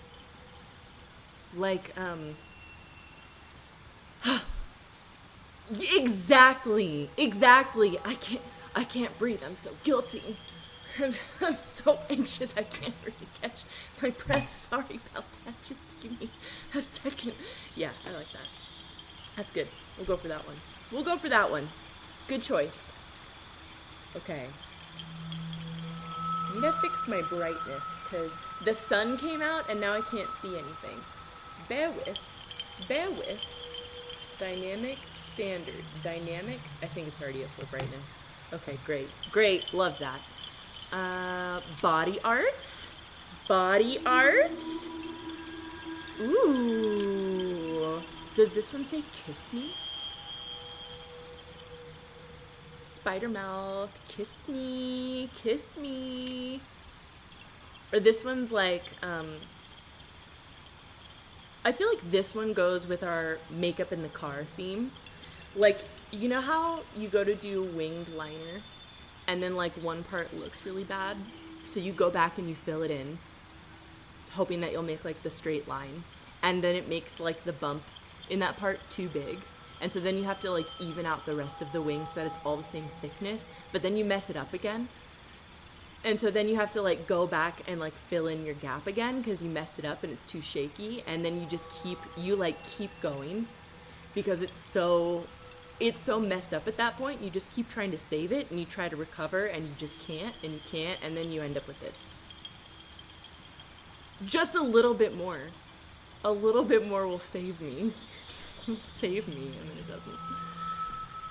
Like, Exactly. I can't breathe. I'm so guilty. I'm so anxious. I can't really catch my breath. Sorry about that. Just give me a second. Yeah, I like that. That's good. We'll go for that one. Good choice. Okay. I need to fix my brightness because the sun came out and now I can't see anything. Bear with. Dynamic, standard. Dynamic, I think it's already at full brightness. Okay, great, love that. Body art. Ooh. Does this one say kiss me? Spider mouth, kiss me. Or this one's like, I feel like this one goes with our makeup in the car theme. Like, you know how you go to do winged liner and then like one part looks really bad? So you go back and you fill it in, hoping that you'll make like the straight line. And then it makes like the bump in that part too big. And so then you have to like even out the rest of the wing so that it's all the same thickness, but then you mess it up again. And so then you have to like go back and like fill in your gap again because you messed it up and it's too shaky. And then you just keep going because it's so messed up at that point. You just keep trying to save it and you try to recover and you just can't and you can't. And then you end up with this. Just a little bit more. A little bit more will save me. Save me, and then it doesn't.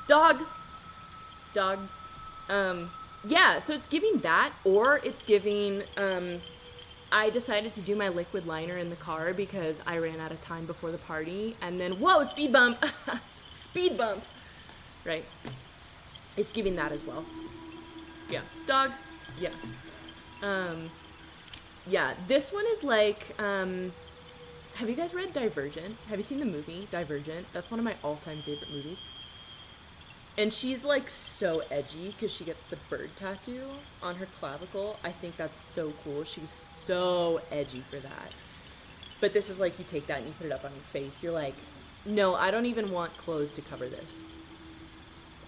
Dog. Yeah, so it's giving that, or it's giving, I decided to do my liquid liner in the car because I ran out of time before the party, and then, whoa, speed bump! Speed bump! Right. It's giving that as well. Yeah. Dog. Yeah. Yeah, this one is like, have you guys read Divergent? Have you seen the movie Divergent? That's one of my all-time favorite movies. And she's like so edgy because she gets the bird tattoo on her clavicle. I think that's so cool. She was so edgy for that. But this is like you take that and you put it up on your face. You're like, no, I don't even want clothes to cover this.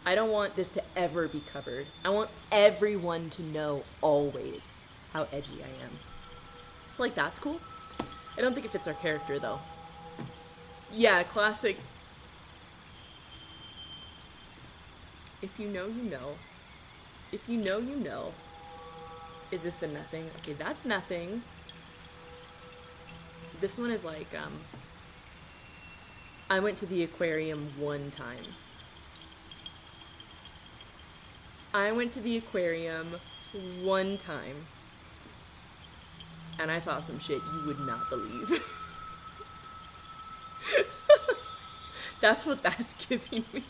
I don't want this to ever be covered. I want everyone to know always how edgy I am. So like that's cool. I don't think it fits our character though. Yeah, classic. If you know, you know. If you know, you know. Is this the nothing? Okay, that's nothing. This one is like, I went to the aquarium one time. And I saw some shit you would not believe. That's what that's giving me.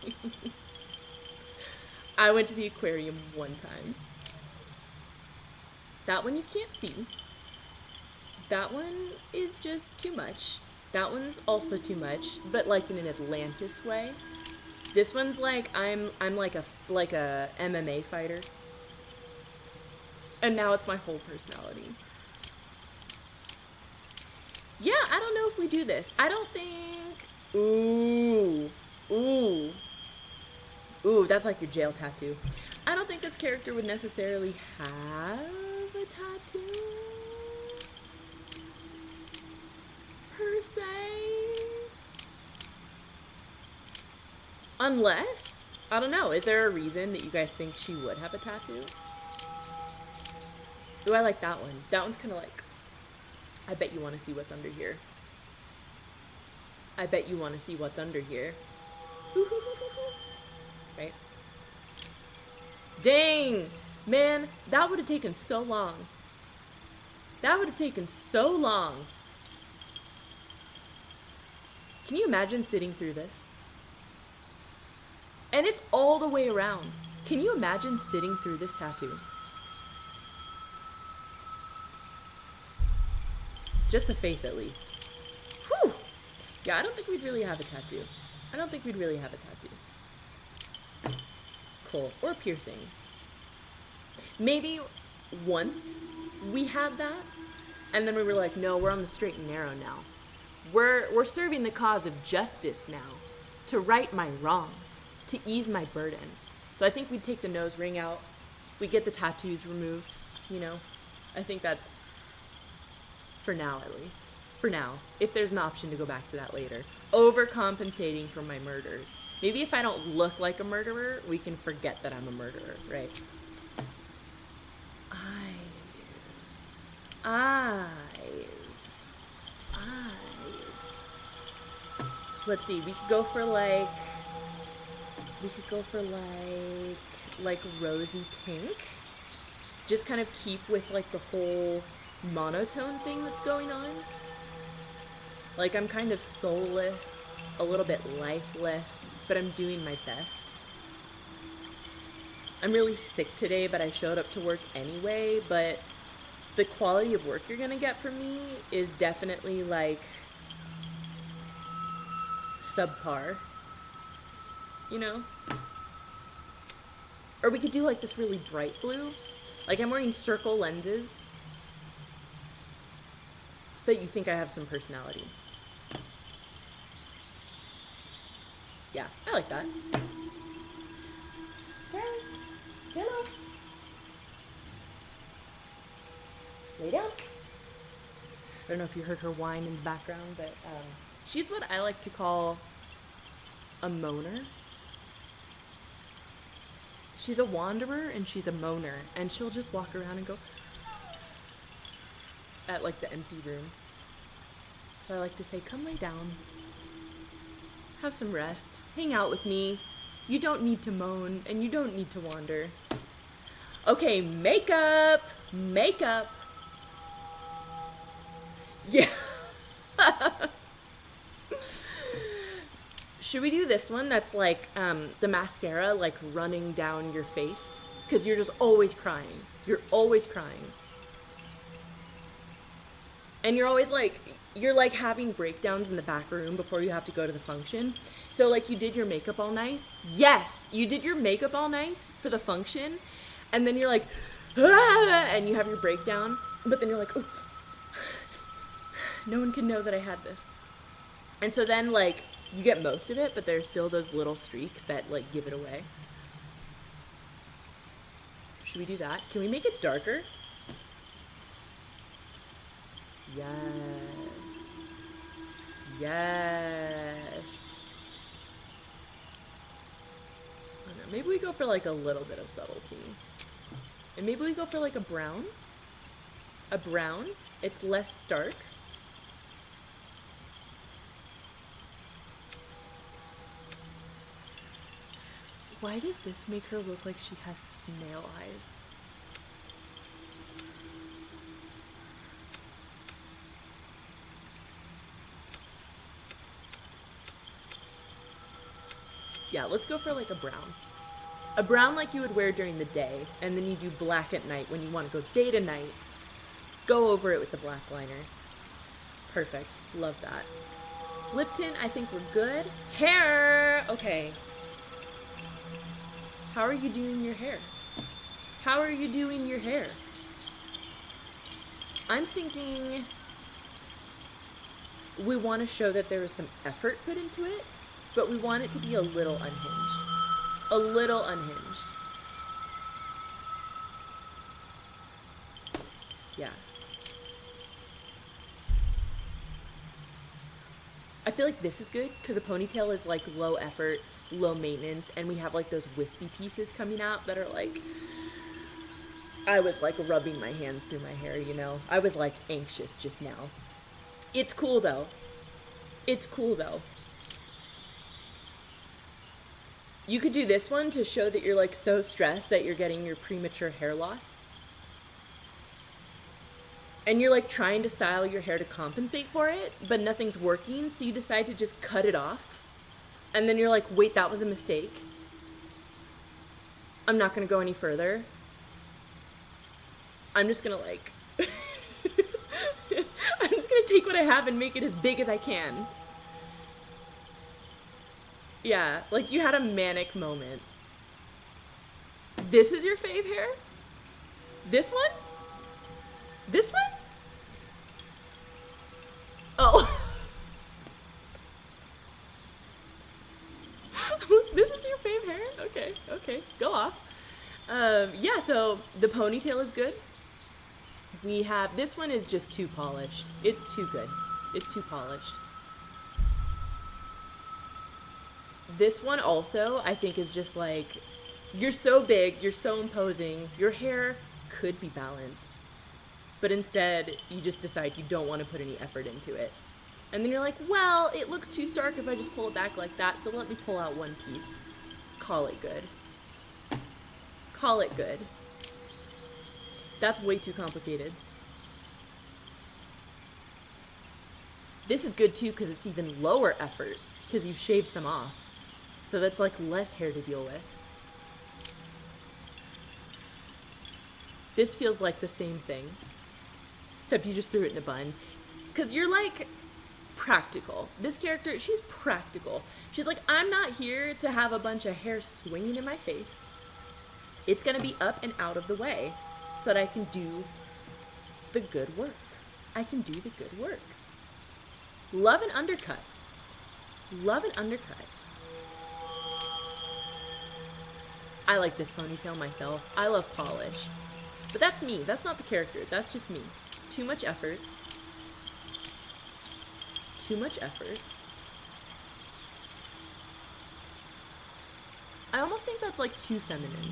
I went to the aquarium one time. That one you can't see. That one is just too much. That one's also too much, but like in an Atlantis way. This one's like I'm like a MMA fighter. And now it's my whole personality. Yeah, I don't know if we do this. I don't think... Ooh. Ooh. Ooh, that's like your jail tattoo. I don't think this character would necessarily have a tattoo. Per se. Unless, I don't know, is there a reason that you guys think she would have a tattoo? Ooh, I like that one. That one's kind of like, I bet you want to see what's under here. I bet you want to see what's under here. Right? Dang! Man, that would have taken so long. That would have taken so long. Can you imagine sitting through this? And it's all the way around. Can you imagine sitting through this tattoo? Just the face, at least. Whew! Yeah, I don't think we'd really have a tattoo. I don't think we'd really have a tattoo. Cool. Or piercings. Maybe once we had that, and then we were like, no, we're on the straight and narrow now. We're serving the cause of justice now, to right my wrongs, to ease my burden. So I think we'd take the nose ring out, we'd get the tattoos removed, you know. I think that's, for now at least. For now, if there's an option to go back to that later. Overcompensating for my murders. Maybe if I don't look like a murderer, we can forget that I'm a murderer, right? Eyes. Let's see, we could go for like rosy pink. Just kind of keep with like the whole monotone thing that's going on. Like I'm kind of soulless, a little bit lifeless, but I'm doing my best. I'm really sick today, but I showed up to work anyway, but the quality of work you're gonna get from me is definitely like subpar, you know? Or we could do like this really bright blue. Like I'm wearing circle lenses so that you think I have some personality. Yeah, I like that. Hello. Lay down. I don't know if you heard her whine in the background, but she's what I like to call a moaner. She's a wanderer and she's a moaner, and she'll just walk around and go at like the empty room. So I like to say, come lay down. Have some rest. Hang out with me. You don't need to moan and you don't need to wander. Okay, makeup. Makeup. Yeah. Should we do this one that's like the mascara like running down your face? Because you're just always crying. You're always crying. And you're always like, you're like having breakdowns in the back room before you have to go to the function. So like you did your makeup all nice. Yes, you did your makeup all nice for the function. And then you're like, ah, and you have your breakdown. But then you're like, oh, no one can know that I had this. And so then like you get most of it, but there's still those little streaks that like give it away. Should we do that? Can we make it darker? Yes. Yes. I don't know, maybe we go for like a little bit of subtlety. And maybe we go for like a brown. A brown. It's less stark. Why does this make her look like she has snail eyes? Yeah, let's go for like a brown. A brown like you would wear during the day, and then you do black at night when you want to go day to night. Go over it with the black liner. Perfect. Love that. Lip tint, I think we're good. Hair! Okay. How are you doing your hair? How are you doing your hair? I'm thinking we want to show that there was some effort put into it, but we want it to be a little unhinged. A little unhinged. Yeah. I feel like this is good because a ponytail is like low effort, low maintenance, and we have like those wispy pieces coming out that are like, I was like rubbing my hands through my hair, you know? I was like anxious just now. It's cool though. It's cool though. You could do this one to show that you're like so stressed that you're getting your premature hair loss. And you're like trying to style your hair to compensate for it, but nothing's working, so you decide to just cut it off. And then you're like, wait, that was a mistake. I'm not gonna go any further. I'm just gonna like, I'm just gonna take what I have and make it as big as I can. Yeah, like you had a manic moment. This is your fave hair? This one? This one? Oh. This is your fave hair? Okay, okay, go off. Yeah, so the ponytail is good. We have, this one is just too polished. It's too good. It's too polished. This one also, I think, is just like, you're so big, you're so imposing, your hair could be balanced. But instead, you just decide you don't want to put any effort into it. And then you're like, well, it looks too stark if I just pull it back like that, so let me pull out one piece. Call it good. Call it good. That's way too complicated. This is good too because it's even lower effort because you've shaved some off. So that's like less hair to deal with. This feels like the same thing. Except you just threw it in a bun. Because you're like practical. This character, she's practical. She's like, I'm not here to have a bunch of hair swinging in my face. It's going to be up and out of the way so that I can do the good work. I can do the good work. Love an undercut. Love an undercut. I like this ponytail myself. I love polish. But that's me. That's not the character. That's just me. Too much effort. Too much effort. I almost think that's like too feminine.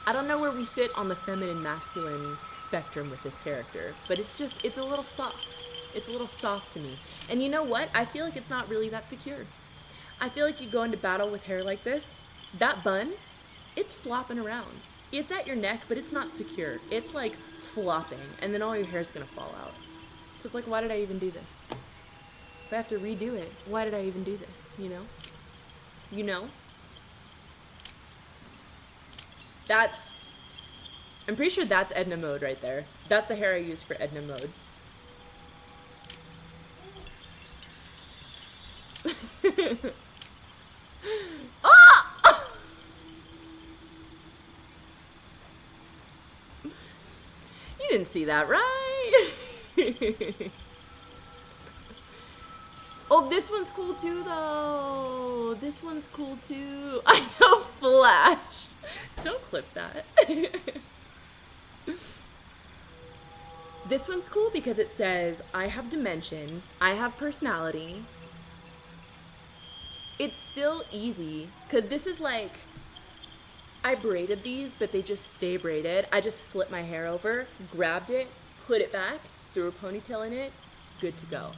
I don't know where we sit on the feminine masculine spectrum with this character, but it's just, it's a little soft. It's a little soft to me. And you know what? I feel like it's not really that secure. I feel like you go into battle with hair like this, that bun, it's flopping around. It's at your neck, but it's not secure. It's like flopping, and then all your hair's gonna fall out. Cause like, why did I even do this? If I have to redo it, why did I even do this? You know? You know? That's, I'm pretty sure that's Edna mode right there. That's the hair I used for Edna mode. Ah! You didn't see that, right? Oh, this one's cool too, though. This one's cool too. I know, flashed. Don't clip that. This one's cool because it says, I have dimension, I have personality. It's still easy, because this is like, I braided these, but they just stay braided. I just flipped my hair over, grabbed it, put it back, threw a ponytail in it, good to go.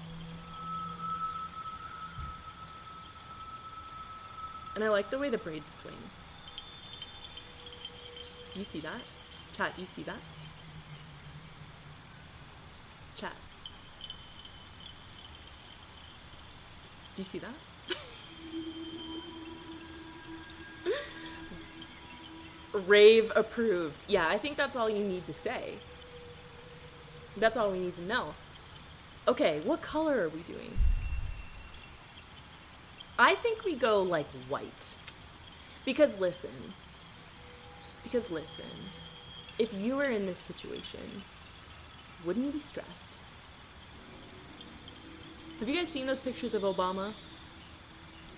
And I like the way the braids swing. You see that? Chat, do you see that? Chat. Do you see that? Rave approved. Yeah, I think that's all you need to say. That's all we need to know. Okay, what color are we doing? I think we go like white. Because listen. if you were in this situation, wouldn't you be stressed? Have you guys seen those pictures of Obama?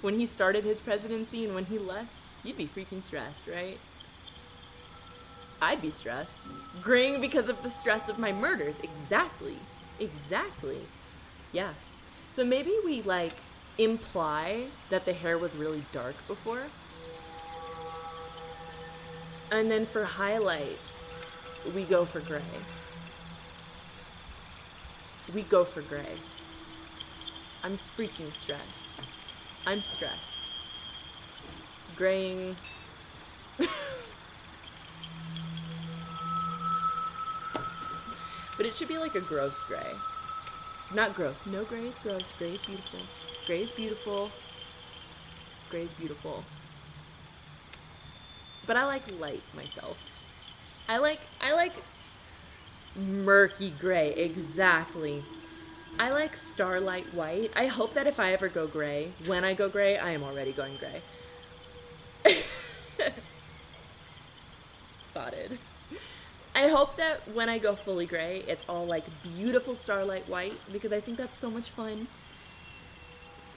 When he started his presidency and when he left? You'd be freaking stressed, right? I'd be stressed. Graying because of the stress of my murders. Exactly. Exactly. Yeah. So maybe we, like, imply that the hair was really dark before. And then for highlights, we go for gray. We go for gray. I'm freaking stressed. I'm stressed. Graying. But it should be like a gross gray. Not gross. No, gray is gross. Gray is beautiful. Gray is beautiful. Gray is beautiful. But I like light myself. I like murky gray. Exactly. I like starlight white. I hope that if I ever go gray, when I go gray, I am already going gray. Spotted. I hope that when I go fully gray, it's all like beautiful starlight white, because I think that's so much fun.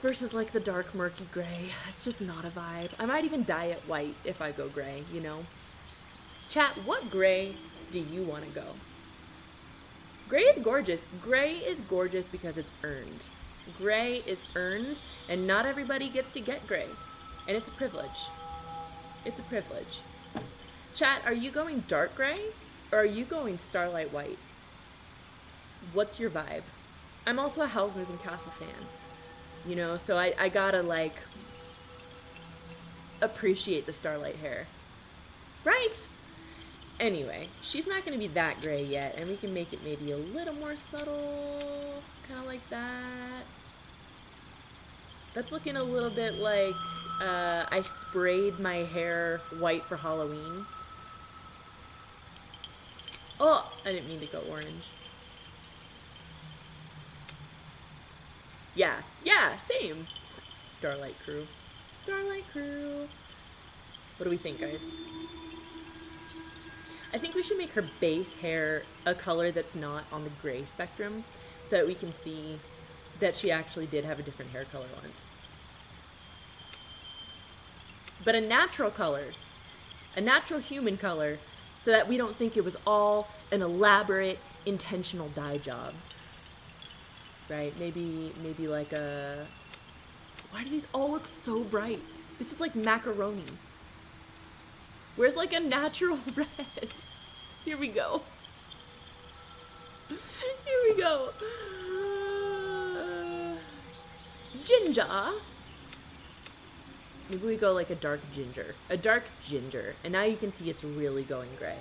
Versus like the dark murky gray. It's just not a vibe. I might even dye it white if I go gray, you know? Chat, what gray do you want to go? Gray is gorgeous. Gray is gorgeous because it's earned. Gray is earned, and not everybody gets to get gray. And it's a privilege. It's a privilege. Chat, are you going dark gray? Or are you going starlight white? What's your vibe? I'm also a Howl's Moving Castle fan. You know, so I gotta, like, appreciate the starlight hair. Right? Anyway, she's not gonna be that gray yet, and we can make it maybe a little more subtle. Kind of like that. That's looking a little bit like I sprayed my hair white for Halloween. Oh, I didn't mean to go orange. Yeah, same. Starlight Crew. Starlight Crew. What do we think, guys? I think we should make her base hair a color that's not on the gray spectrum, so that we can see that she actually did have a different hair color once. But a natural color, a natural human color, so that we don't think it was all an elaborate, intentional dye job. Right? Maybe like a... Why do these all look so bright? This is like macaroni. Where's like a natural red? Here we go. Here we go. Ginger. Maybe we go like a dark ginger. A dark ginger. And now you can see it's really going gray.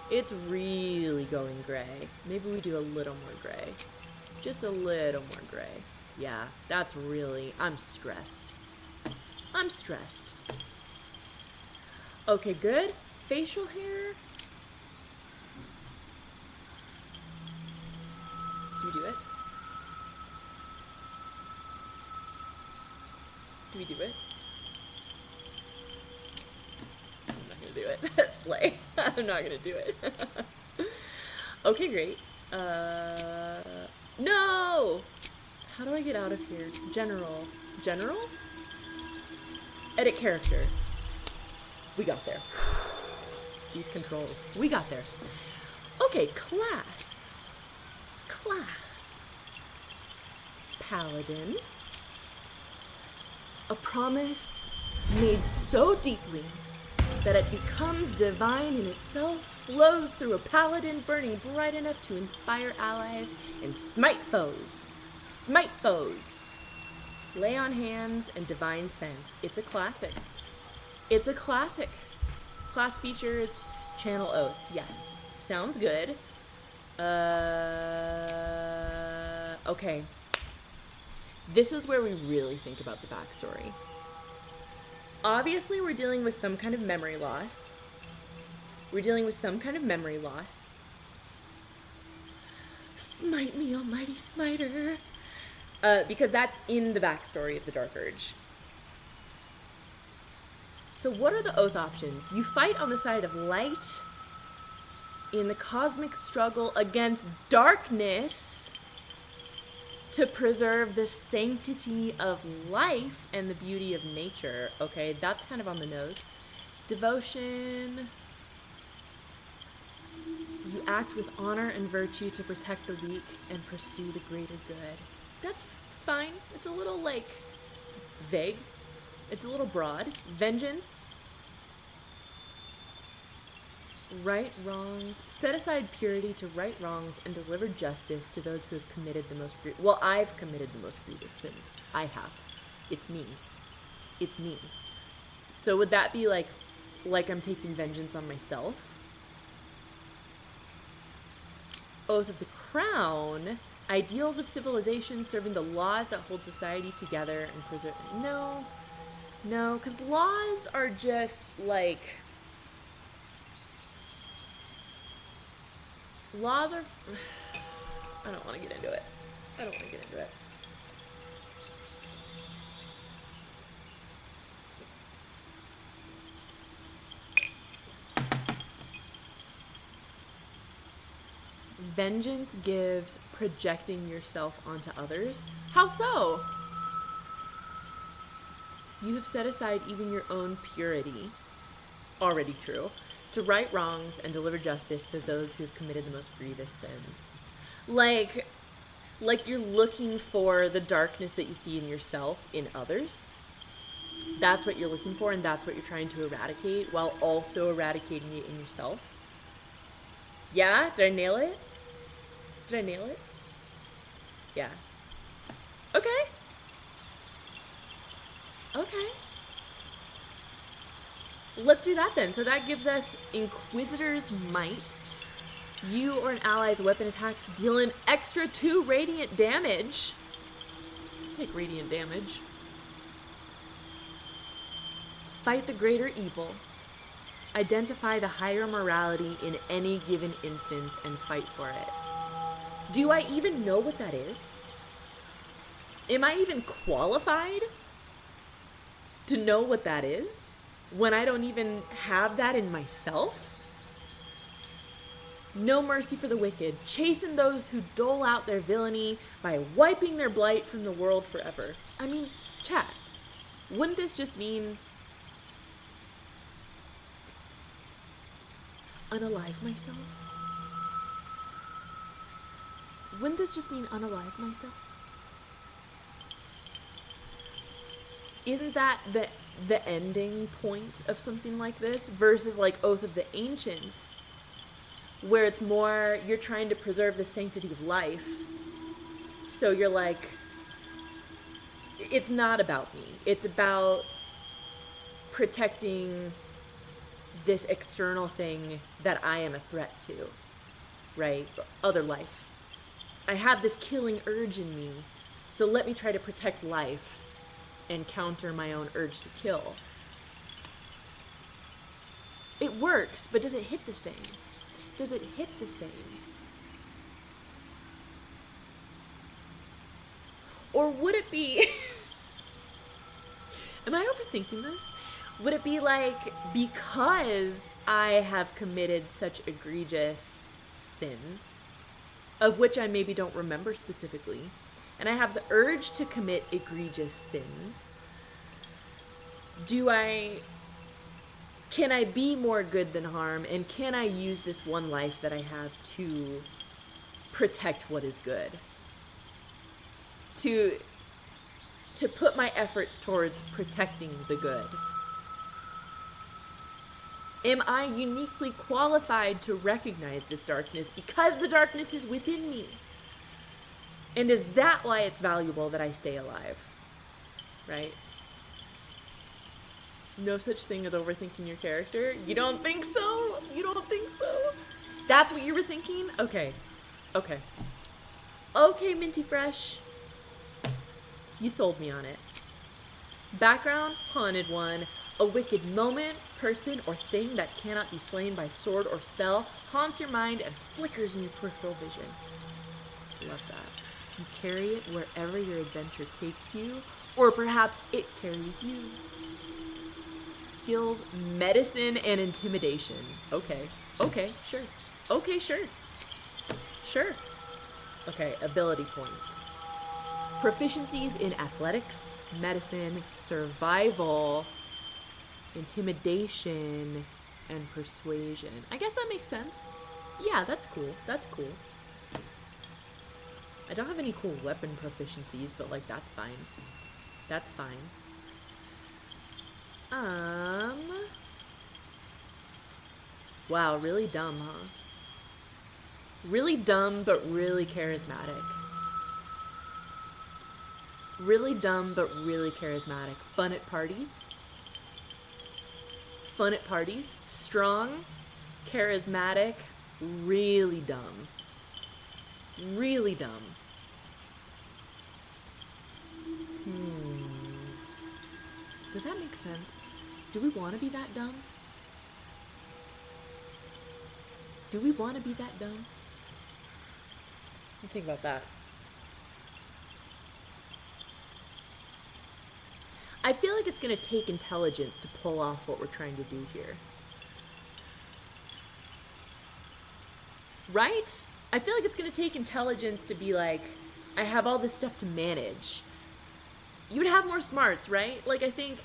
It's really going gray. Maybe we do a little more gray. Just a little more gray. Yeah, that's really... I'm stressed. I'm stressed. Okay, good. Facial hair. Do we do it? Do we do it? I'm not gonna do it. Slay. I'm not gonna do it. Okay, great. No! How do I get out of here? General. General? Edit character. We got there. These controls. We got there. Okay, class. Class. Paladin. A promise made so deeply that it becomes divine in itself, flows through a paladin burning bright enough to inspire allies and smite foes. Smite foes. Lay on hands and divine sense. It's a classic. It's a classic. Class features, channel oath. Yes. Sounds good. Okay. This is where we really think about the backstory. Obviously, we're dealing with some kind of memory loss. Smite me, almighty smiter. Because that's in the backstory of the Dark Urge. So what are the oath options? You fight on the side of light, in the cosmic struggle against darkness to preserve the sanctity of life and the beauty of nature. Okay, that's kind of on the nose. Devotion. You act with honor and virtue to protect the weak and pursue the greater good. That's fine. It's a little, like, vague. It's a little broad. Vengeance. Right wrongs. Set aside purity to right wrongs and deliver justice to those who have committed the most grievous. Well, I've committed the most grievous sins. I have. It's me. It's me. So would that be like I'm taking vengeance on myself? Oath of the Crown. Ideals of civilization serving the laws that hold society together and preserve. No, because laws are just like. Laws are. I don't want to get into it. Vengeance gives projecting yourself onto others. How so? You have set aside even your own purity. Already true. To right wrongs and deliver justice to those who have committed the most grievous sins. Like you're looking for the darkness that you see in yourself in others. That's what you're looking for, and that's what you're trying to eradicate, while also eradicating it in yourself. Yeah? Did I nail it? Yeah. Okay. Let's do that then. So that gives us Inquisitor's Might. You or an ally's weapon attacks deal an extra 2 radiant damage. Take radiant damage. Fight the greater evil. Identify the higher morality in any given instance and fight for it. Do I even know what that is? Am I even qualified to know what that is when I don't even have that in myself? No mercy for the wicked. Chasten those who dole out their villainy by wiping their blight from the world forever. I mean, chat, wouldn't this just mean unalive myself? Wouldn't this just mean unalive myself? Isn't that the ending point of something like this versus like Oath of the Ancients, where it's more you're trying to preserve the sanctity of life? So you're like, it's not about me. It's about protecting this external thing that I am a threat to, right? Other life. I have this killing urge in me, so let me try to protect life and counter my own urge to kill. It works, but does it hit the same? Does it hit the same? Or would it be... Am I overthinking this? Would it be like, because I have committed such egregious sins, of which I maybe don't remember specifically, and I have the urge to commit egregious sins, can I be more good than harm, and can I use this one life that I have to protect what is good? To put my efforts towards protecting the good. Am I uniquely qualified to recognize this darkness because the darkness is within me? And is that why it's valuable that I stay alive? Right? No such thing as overthinking your character? You don't think so? You don't think so? That's what you were thinking? Okay. Okay, Minty Fresh. You sold me on it. Background, haunted one. A wicked moment, person, or thing that cannot be slain by sword or spell haunts your mind and flickers in your peripheral vision. Love that. You carry it wherever your adventure takes you, or perhaps it carries you. Skills, medicine, and intimidation. Okay, sure. Okay, sure. Sure. Okay, ability points. Proficiencies in athletics, medicine, survival, intimidation, and persuasion. I guess that makes sense. Yeah, that's cool. That's cool. I don't have any cool weapon proficiencies, but like that's fine. That's fine. Wow, really dumb, huh? Really dumb, but really charismatic. Really dumb, but really charismatic. Fun at parties. Fun at parties. Strong, charismatic, really dumb. Really dumb. Does that make sense? Do we want to be that dumb? Do we want to be that dumb? Think about that. I feel like it's going to take intelligence to pull off what we're trying to do here. Right? I feel like it's going to take intelligence to be like, I have all this stuff to manage. You would have more smarts, right? Like, I think,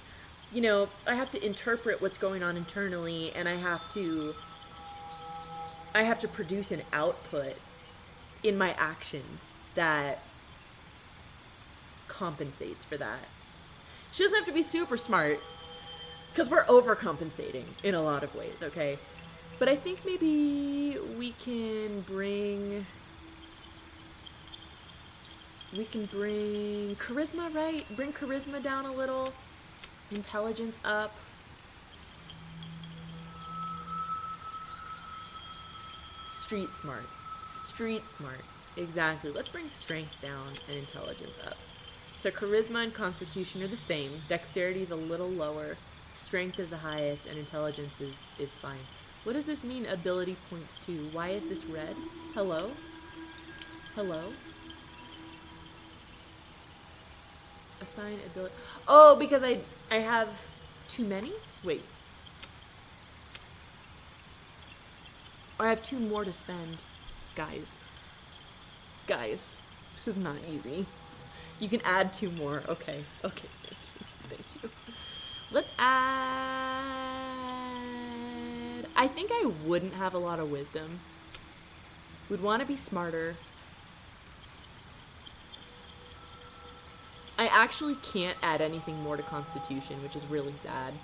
you know, I have to interpret what's going on internally, and I have to produce an output in my actions that compensates for that. She doesn't have to be super smart, because we're overcompensating in a lot of ways, okay? But I think maybe we can bring charisma, right? Bring charisma down a little, intelligence up. Street smart. Street smart. Exactly. Let's bring strength down and intelligence up. So charisma and constitution are the same. Dexterity is a little lower. Strength is the highest, and intelligence is fine. What does this mean, ability points to? Why is this red? Hello? Hello? Assign ability. Oh, because I have too many? Wait. Or I have 2 more to spend. Guys. Guys. This is not easy. You can add 2 more. Okay. Okay. Thank you. Thank you. Let's add... I think I wouldn't have a lot of wisdom. Would want to be smarter. I actually can't add anything more to Constitution, which is really sad.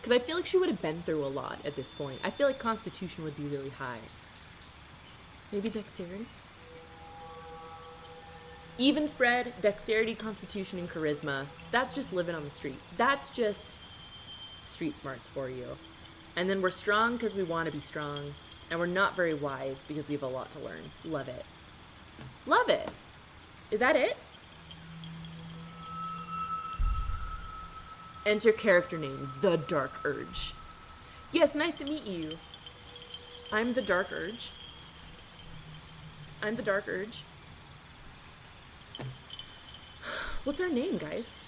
Because I feel like she would have been through a lot at this point. I feel like Constitution would be really high. Maybe Dexterity? Even spread, Dexterity, Constitution, and Charisma. That's just living on the street. That's just street smarts for you. And then we're strong because we want to be strong. And we're not very wise because we have a lot to learn. Love it. Love it. Is that it? Enter character name, The Dark Urge. Yes, nice to meet you. I'm the Dark Urge. I'm the Dark Urge. What's our name, guys?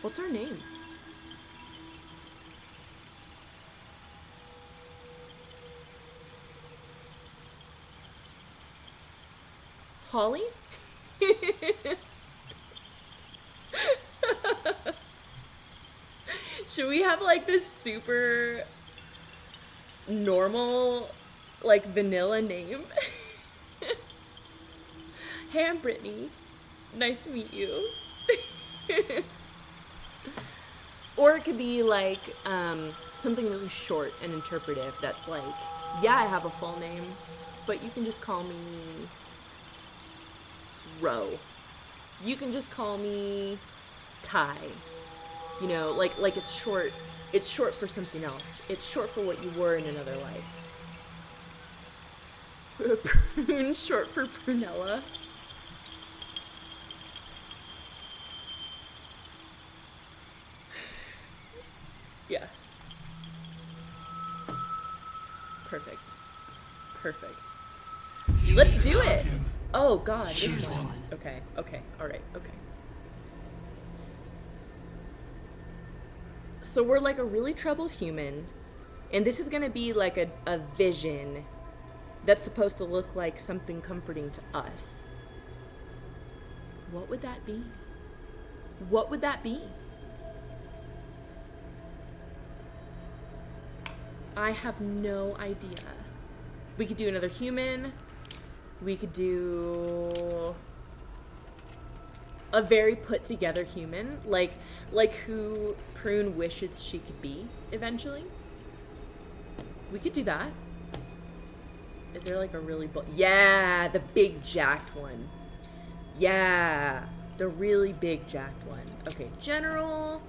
What's our name? Holly? Should we have like this super normal, like vanilla name? Hey, I'm Brittany. Nice to meet you. Or it could be like something really short and interpretive that's like, yeah, I have a full name, but you can just call me Ro. You can just call me Ty. You know, like it's short for something else. It's short for what you were in another life. Prune, short for Prunella. Yeah. Perfect. Perfect. Let's do it! Oh god, this one. Okay, alright, okay. So we're like a really troubled human And this is gonna be like a vision that's supposed to look like something comforting to us. What would that be? What would that be? I have no idea. We could do another human. We could do a very put together human, like who Prune wishes she could be eventually. We could do that. Is there like a really yeah, the big jacked one. Yeah, the really big jacked one. Okay, general.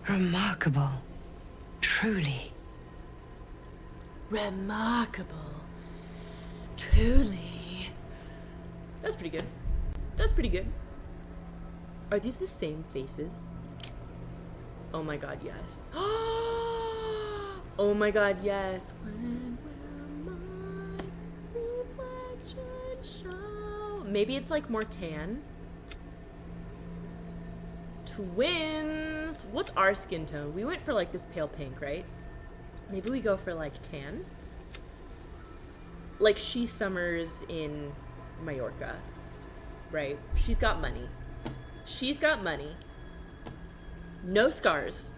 Remarkable. Truly. Remarkable. Truly. That's pretty good. That's pretty good. Are these the same faces? Oh my god, yes. Oh my god, yes. When will my reflection show? Maybe it's like more tan. Twins. What's our skin tone? We went for like this pale pink, right? Maybe we go for like tan. Like she summers in Mallorca, right? She's got money. She's got money. No scars.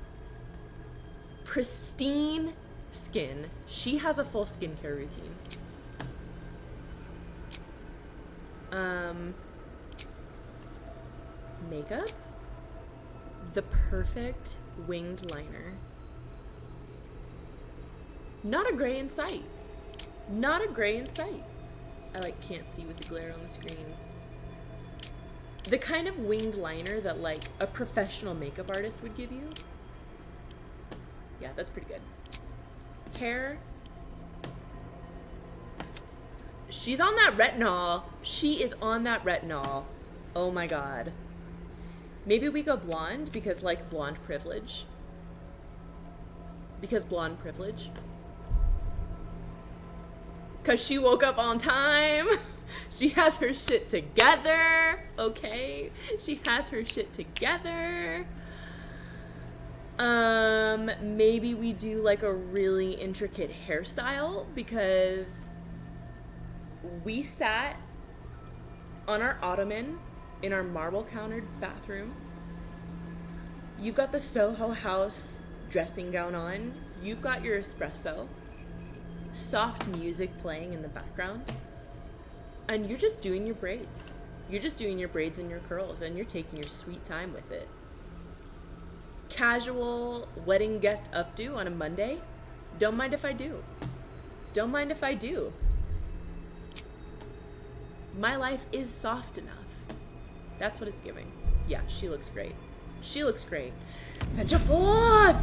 Pristine skin. She has a full skincare routine. Makeup. The perfect winged liner. Not a gray in sight. Not a gray in sight. I like can't see with the glare on the screen. The kind of winged liner that like a professional makeup artist would give you. Yeah, that's pretty good. Hair. She's on that retinol. She is on that retinol. Oh my god. Maybe we go blonde because like blonde privilege. Because blonde privilege. Because she woke up on time. She has her shit together. Okay? She has her shit together. Maybe we do like a really intricate hairstyle because we sat on our ottoman in our marble countered bathroom. You've got the Soho House dressing gown on. You've got your espresso. Soft music playing in the background. And you're just doing your braids. You're just doing your braids and your curls and you're taking your sweet time with it. Casual wedding guest updo on a Monday. Don't mind if I do. Don't mind if I do. My life is soft enough. That's what it's giving. Yeah, she looks great. She looks great. Venture forth!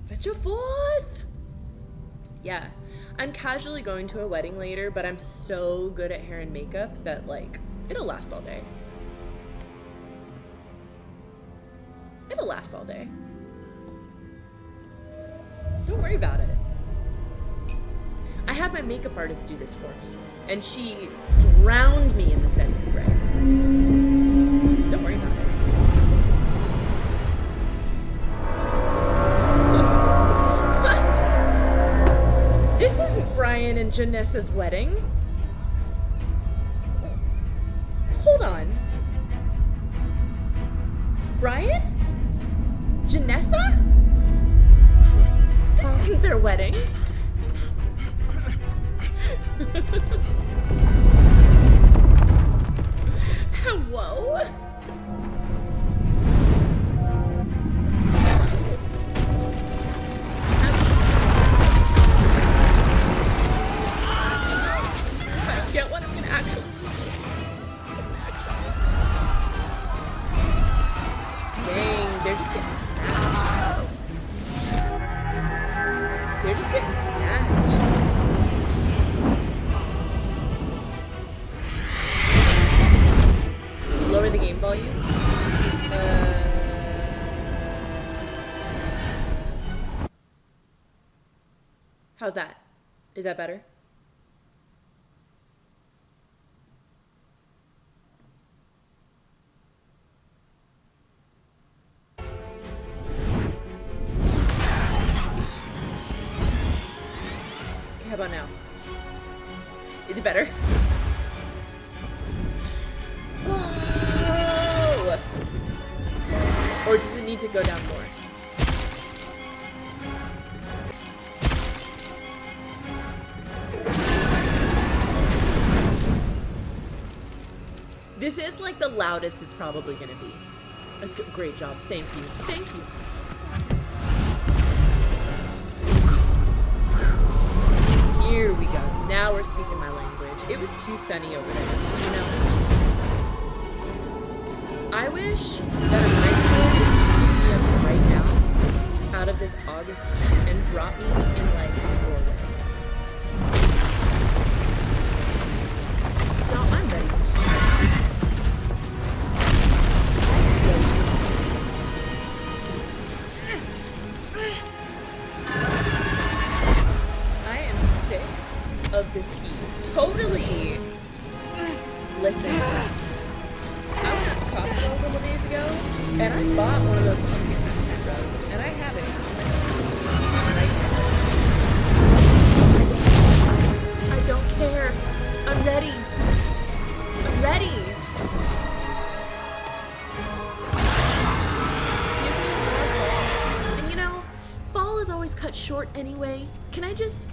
Venture forth! Yeah. I'm casually going to a wedding later, but I'm so good at hair and makeup that, like, it'll last all day. It'll last all day. Don't worry about it. I had my makeup artist do this for me, and she drowned me in the setting spray. Don't worry about it. This is Brian and Janessa's wedding. Hold on. Brian? Janessa? This isn't their wedding. Hello? If I don't get one, I'm gonna actually lose it. Dang, they're just getting snatched. They're just getting snatched. Lower the game volume. How's that? Is that better? about now? Is it better? Whoa! Or does it need to go down more? This is like the loudest it's probably gonna be. That's good. Great job. Thank you. Thank you. Here we go. Now we're speaking my language. It was too sunny over there, you know? I wish that a microwave would pick me up right now out of this August heat and drop me in like Norway. No, I'm ready for summer. I am sick of this heat. Totally. Listen, I went out to Costco a couple days ago, and I bought one of those pumpkin accent rugs, and I have it on my screen right now. I don't care. I'm ready. I'm ready. Give me more fall. And you know, fall is always cut short anyway. Can I just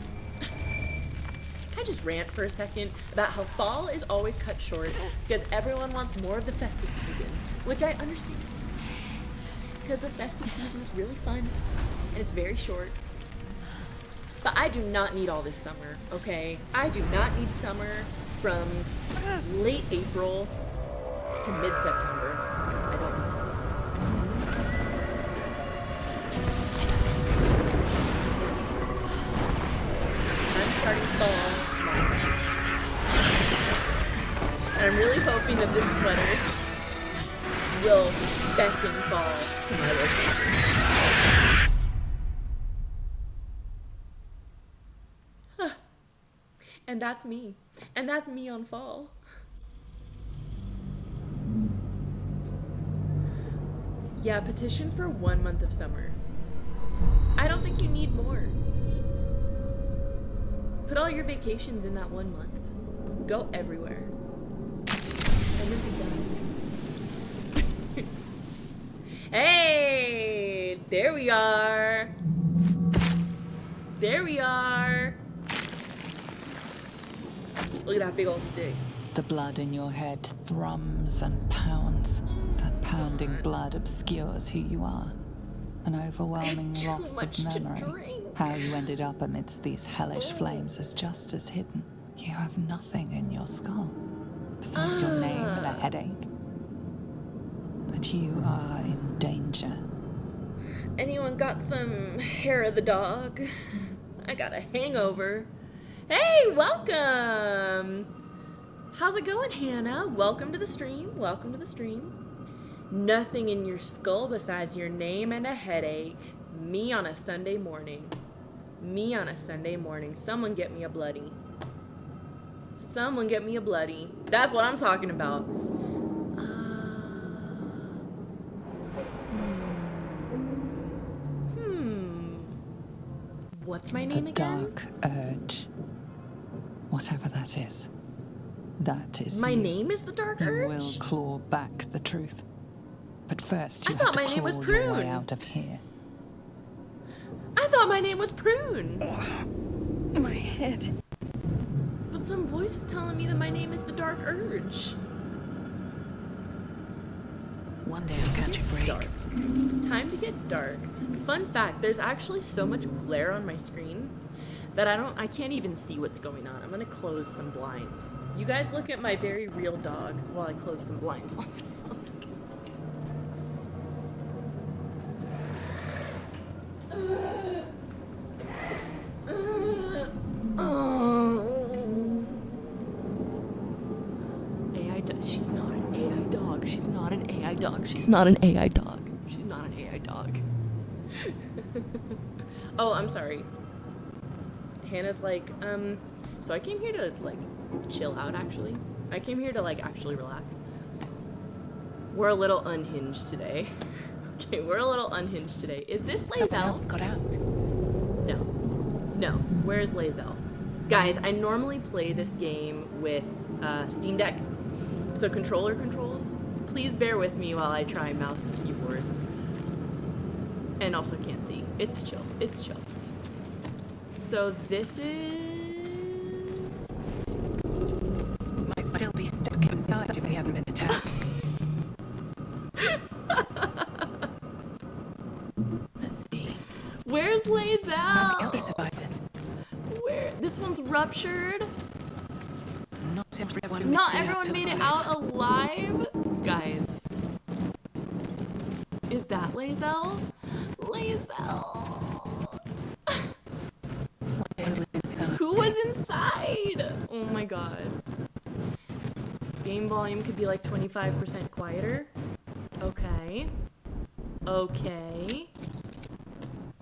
rant for a second about how fall is always cut short because everyone wants more of the festive season, which I understand. Because the festive season is really fun and it's very short. But I do not need all this summer, okay? I do not need summer from late April to mid-September. I don't know. I'm starting fall. And I'm really hoping that this sweater will beckon fall to my location. Huh. And that's me. And that's me on fall. Yeah, petition for 1 month of summer. I don't think you need more. Put all your vacations in that 1 month. Go everywhere. And then be done. Hey! There we are! There we are! Look at that big old stick. The blood in your head thrums and pounds. That pounding blood obscures who you are. An overwhelming too loss much of to memory. drink. How you ended up amidst these hellish flames is just as hidden. You have nothing in your skull, besides your name and a headache. But you are in danger. Anyone got some hair of the dog? I got a hangover. Hey, welcome! How's it going, Hannah? Welcome to the stream. Welcome to the stream. Nothing in your skull besides your name and a headache. Me on a Sunday morning. Me on a Sunday morning. Someone get me a bloody. Someone get me a bloody. That's what I'm talking about. What's my name The again? Dark Urge. Whatever that is My you. name is the Dark You Urge? will claw back the truth. But first, I you thought have to my name was claw your way Prune. out of here. I thought my name was Prune. My head. But some voice is telling me that my name is the Dark Urge. One day I'll catch a break. Dark. Time to get dark. Fun fact, there's actually so much glare on my screen that I can't even see what's going on. I'm gonna close some blinds. You guys look at my very real dog while I close some blinds. One second. She's not an AI dog. She's not an AI dog. She's not an AI dog. She's not an AI dog. Oh, I'm sorry. Hannah's like, so I came here to, like, chill out, actually. I came here to, like, actually relax. We're a little unhinged today. Okay, we're a little unhinged today. Is this Something Lae'zel? else got out. No. No. Where's Lae'zel? Guys, I normally play this game with Steam Deck, so controller controls. Please bear with me while I try mouse and keyboard. And also can't see. It's chill. It's chill. So this is... Might still be stuck inside if we haven't been attacked. Let's see. Where's Might be other Lae'zel? survivors. Where? This one's ruptured. Not everyone Not made it everyone out made it alive. out alive. Guys. Is that Lae'zel? Lae'zel. Who was inside? Oh my god. Game volume could be like 25% quieter. Okay. Okay.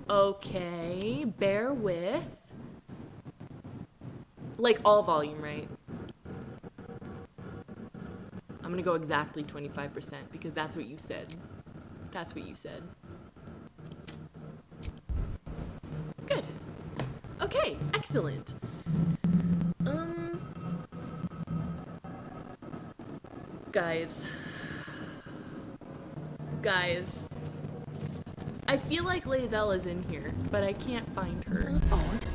Okay. Bear with. Like all volume, right? I'm gonna go exactly 25% because that's what you said. That's what you said. Good. Okay, excellent. Guys. I feel like Lae'zel is in here, but I can't find her. Odd.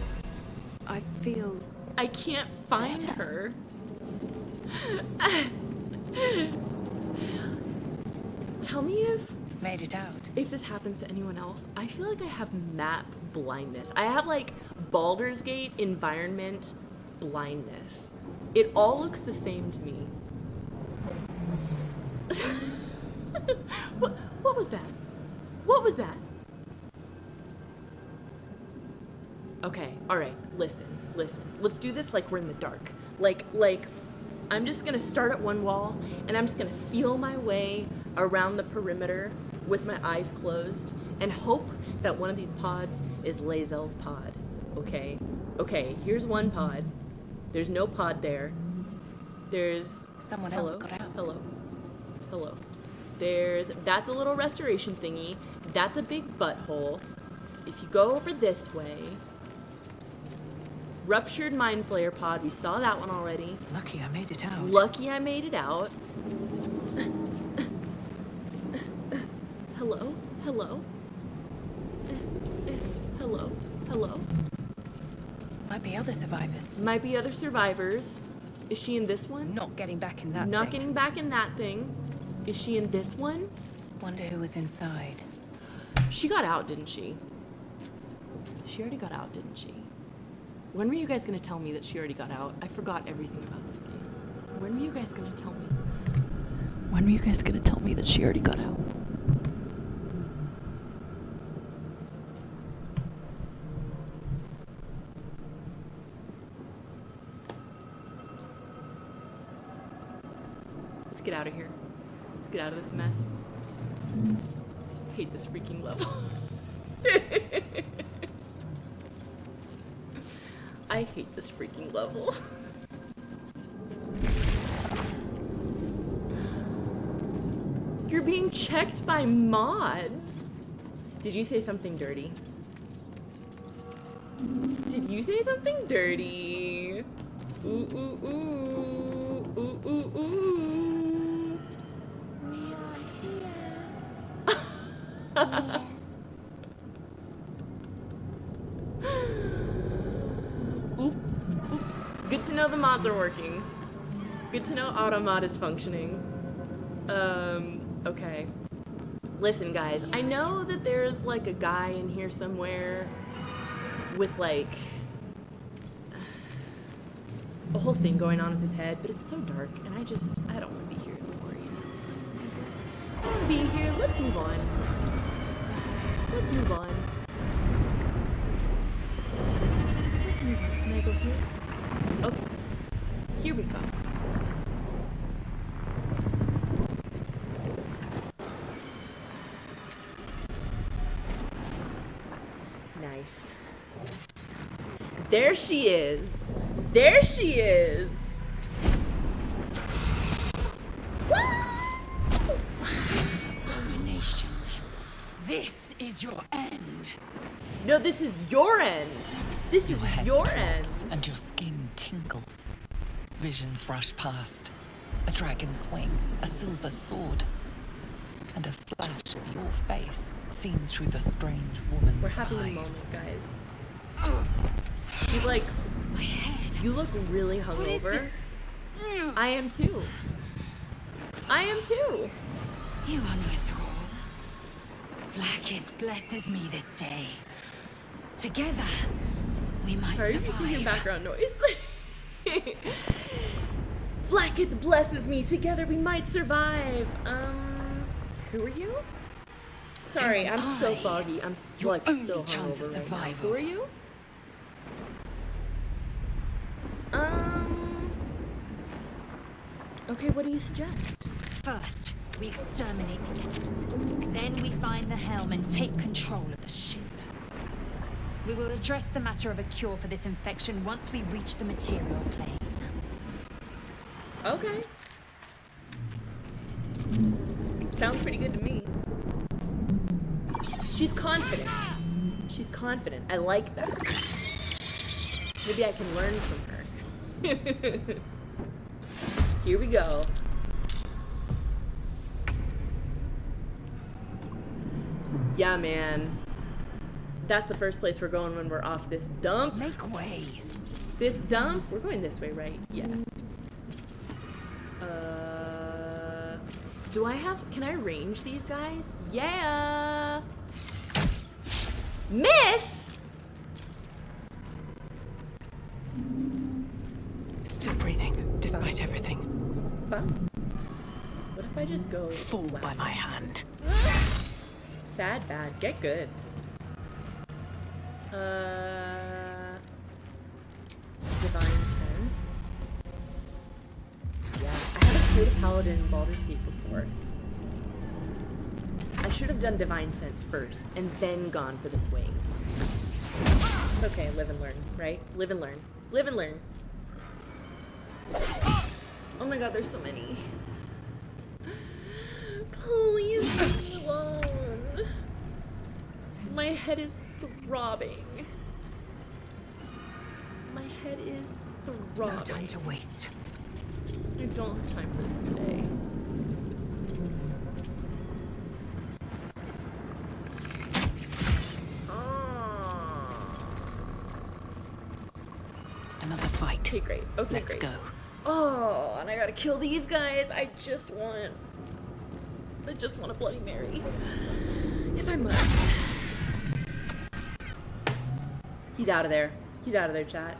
I feel I can't find her. Tell me made it out. if this happens to anyone else. I feel like I have map blindness. I have like Baldur's Gate environment blindness. It all looks the same to me. What was that? What was that? Okay, alright, listen. Let's do this like we're in the dark. Like, I'm just gonna start at one wall, and I'm just gonna feel my way around the perimeter with my eyes closed, and hope that one of these pods is Lae'zel's pod, okay? Okay, here's one pod. There's no pod there. There's... Someone else got out. Hello. That's a little restoration thingy. That's a big butthole. If you go over this way... Ruptured Mind Flayer pod, we saw that one already. Lucky I made it out. Lucky I made it out. Hello? Hello? Might be other survivors. Might be other survivors. Is she in this one? Not getting back in that Not thing. getting back in that thing. Is she in this one? Wonder who was inside. She got out, didn't she? She already got out, didn't she? When were you guys gonna tell me that she already got out? I forgot everything about this game. When were you guys gonna tell me? When were you guys gonna tell me that she already got out? Let's get out of here. Let's get out of this mess. I hate this freaking level. I hate this freaking level. You're being checked by mods. Did you say something dirty? Did you say something dirty? Ooh, ooh, ooh. Ooh, ooh, ooh. We are here. Oop, oop. Good to know the mods are working. Good to know AutoMod is functioning. Okay. Listen, guys, I know that there's like a guy in here somewhere with like a whole thing going on with his head, but it's so dark, and I don't want to be here anymore. I don't want to be here. Let's move on. Let's move on. Can I go here? Okay. Here we go. Nice. There she is. There she is. Abomination. This is your end. No, this is your end. This is head your drops end. and your skin tingles. Visions rush past. A dragon's wing, a silver sword, and a flash of your face seen through the strange woman's We're having a eyes. moment, guys. He's like, My head. you look really What is hungover. this? I am too. I am too. You are no thrall. Vlaakith blesses me this day. Together, we might Sorry if you can hear survive. background noise. Vlaakith blesses me. Together we might survive. Who are you? Sorry, Who am I'm so I? foggy. I'm Your like only so chance hungover of right now. survival. Who are you? Okay, what do you suggest? First, we exterminate the imps. Then we find the helm and take control of the ship. We will address the matter of a cure for this infection once we reach the material plane. Okay. Sounds pretty good to me. She's confident. She's confident. I like that. Maybe I can learn from her. Here we go. Yeah, man. That's the first place we're going when we're off this dump. Make way. This dump? We're going this way, right? Yeah. Do I have... Can I range these guys? Yeah! Miss! Still breathing, despite everything. Fun. What if I just go... Fall wow. by my hand. Sad, bad. Get good. Divine Sense. Yeah, I haven't played a paladin in Baldur's Gate before. I should have done Divine Sense first and then gone for the swing. It's okay, live and learn, right? Live and learn. Live and learn. Oh my god, there's so many. Please leave me alone. My head is throbbing. My head is throbbing. No time to waste. I don't have time for this today. Another fight. Okay, great. Okay, Let's great. go. Oh, and I gotta kill these guys. I just want a Bloody Mary. If I must. He's out of there. He's out of there, chat.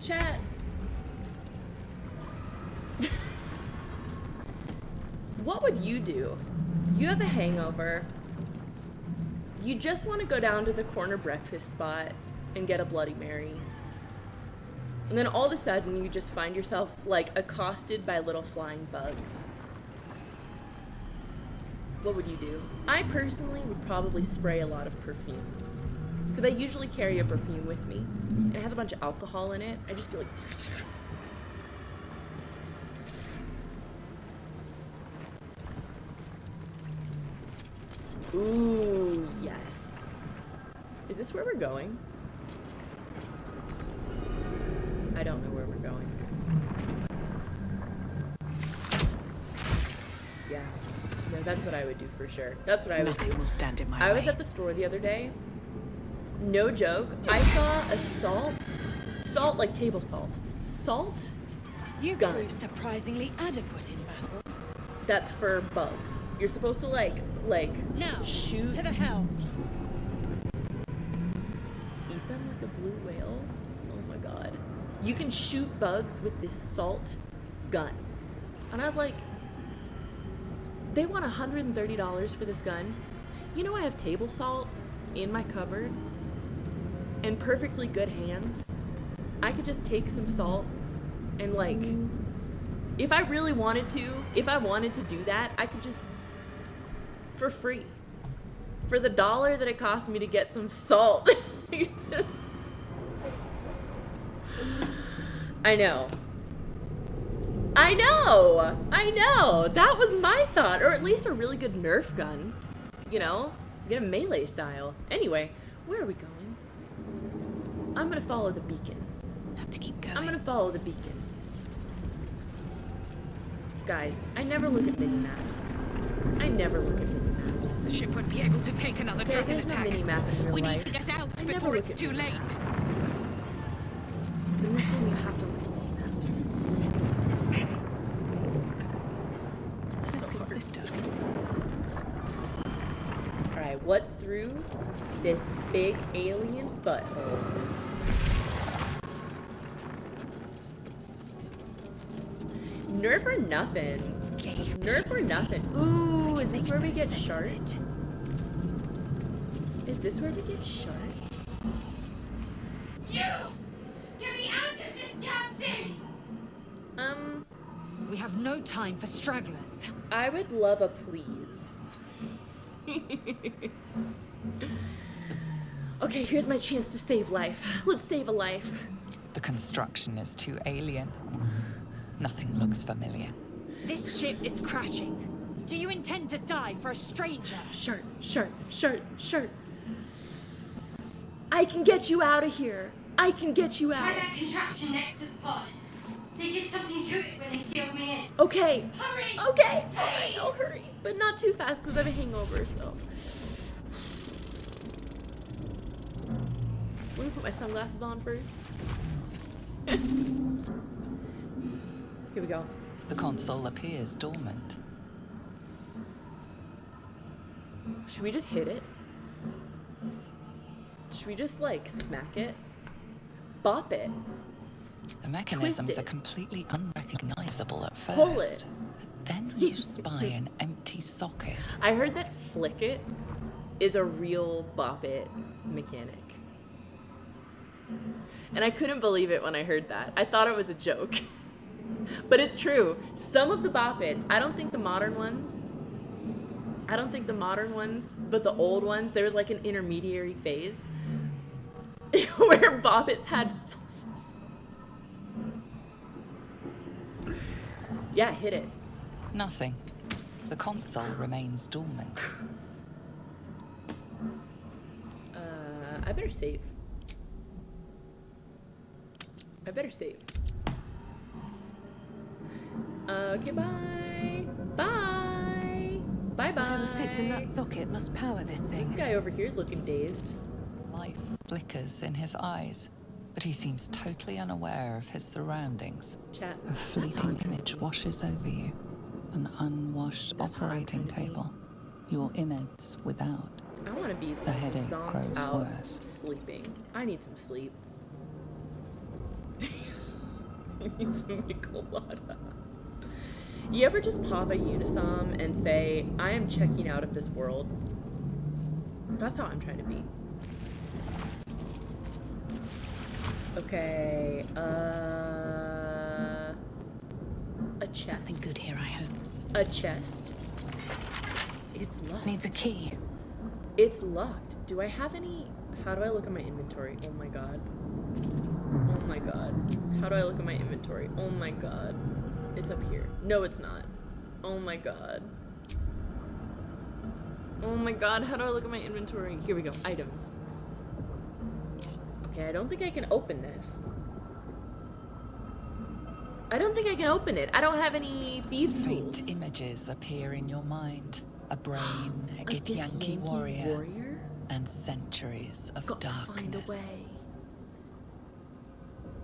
Chat. What would you do? You have a hangover. You just want to go down to the corner breakfast spot and get a Bloody Mary. And then all of a sudden you just find yourself like accosted by little flying bugs. What would you do? I personally would probably spray a lot of perfume. Because I usually carry a perfume with me. And it has a bunch of alcohol in it. I just be like... Ooh, yes. Is this where we're going? I don't know where we're going. Yeah. No, that's what I would do for sure. That's what I would do. Nothing will stand in my way. I was at the store the other day. No joke. I saw a salt, like table salt. Salt You gun. prove surprisingly adequate in battle. That's for bugs. You're supposed to like Now, shoot, to the helm. eat them like a blue whale. Oh my god. You can shoot bugs with this salt gun. And I was like, they want $130 for this gun. You know I have table salt in my cupboard in perfectly good hands. I could just take some salt and like, if I really wanted to, if I wanted to do that, I could just, for free. For the $1 that it cost me to get some salt. I know. I know. That was my thought, or at least a really good Nerf gun. You know, get a melee style. Anyway, where are we going? I'm gonna follow the beacon. Have to keep going. I'm gonna follow the beacon. Guys, I never look at mini-maps. I never look at mini-maps. The ship won't be able to take another Okay, dragon there's no attack. mini-map in real We life. need to get out I never before look it's at too late. mini-maps. But in this game, you have to look at mini-maps. It's so hard. This does. Alright, what's through this big alien butthole? Nerf or nothing. Nerf or nothing. Ooh, is this where we get shark? Is this where we get shark? You! Get me out of this damn thing! We have no time for stragglers. I would love a please. Okay, here's my chance to save life. Let's save a life. The construction is too alien. Nothing looks familiar. This ship is crashing. Do you intend to die for a stranger? Shark. I can get you out of here. I can get you out. Try that contraption next to the pod. They did something to it when they sealed me in. Okay. Hurry! Okay. Alright, I'll hurry. But not too fast because I have a hangover, so. Let me put my sunglasses on first. Here we go. The console appears dormant. Should we just hit it? Should we just, like, smack it? Bop it? The mechanisms Twist are it. completely unrecognizable at first. Pull it. But then you spy an empty socket. I heard that flick it is a real bop it mechanic. And I couldn't believe it when I heard that. I thought it was a joke. But it's true. Some of the bop its, I don't think the modern ones, but the old ones, there was like an intermediary phase where bop its had yeah, hit it. Nothing. The console remains dormant. I better save. Okay, bye. Bye. Bye-bye. Whatever fits in that socket must power this thing. This guy over here is looking dazed. Life flickers in his eyes, but he seems totally unaware of his surroundings. Chat. A fleeting image washes over you. An unwashed operating table. Your innards without. I want to be The headache zonked grows out worse. sleeping. I need some sleep. I need some Michelada. You ever just pop a Unisom and say, I am checking out of this world? That's how I'm trying to be. Okay, a chest. Something good here, I hope. A chest. It's locked. Needs a key. It's locked. Do I have any? How do I look at my inventory? Oh my god. Oh my god. How do I look at my inventory? Oh my god. It's up here. No, it's not. Oh my god. Oh my god, how do I look at my inventory? Here we go. Items. Okay, I don't think I can open this. I don't think I can open it. I don't have any thieves' tools. Faint images appear in your mind. A brain, a A Githyanki warrior, and centuries of Got darkness. to find a way.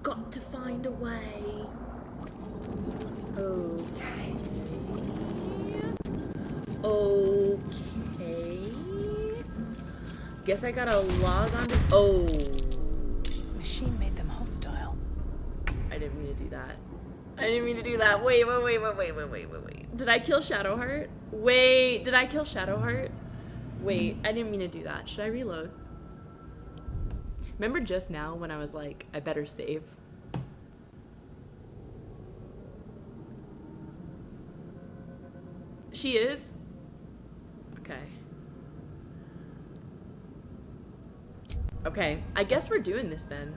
Got to find a way. Okay. Okay. Guess I gotta log on to. Oh. Machine made them hostile. I didn't mean to do that. I didn't mean to do that. Wait. Did I kill Shadowheart? Wait, did I kill Shadowheart? Wait, I didn't mean to do that. Should I reload? Remember just now when I was like, I better save? She is? Okay. Okay, I guess we're doing this then.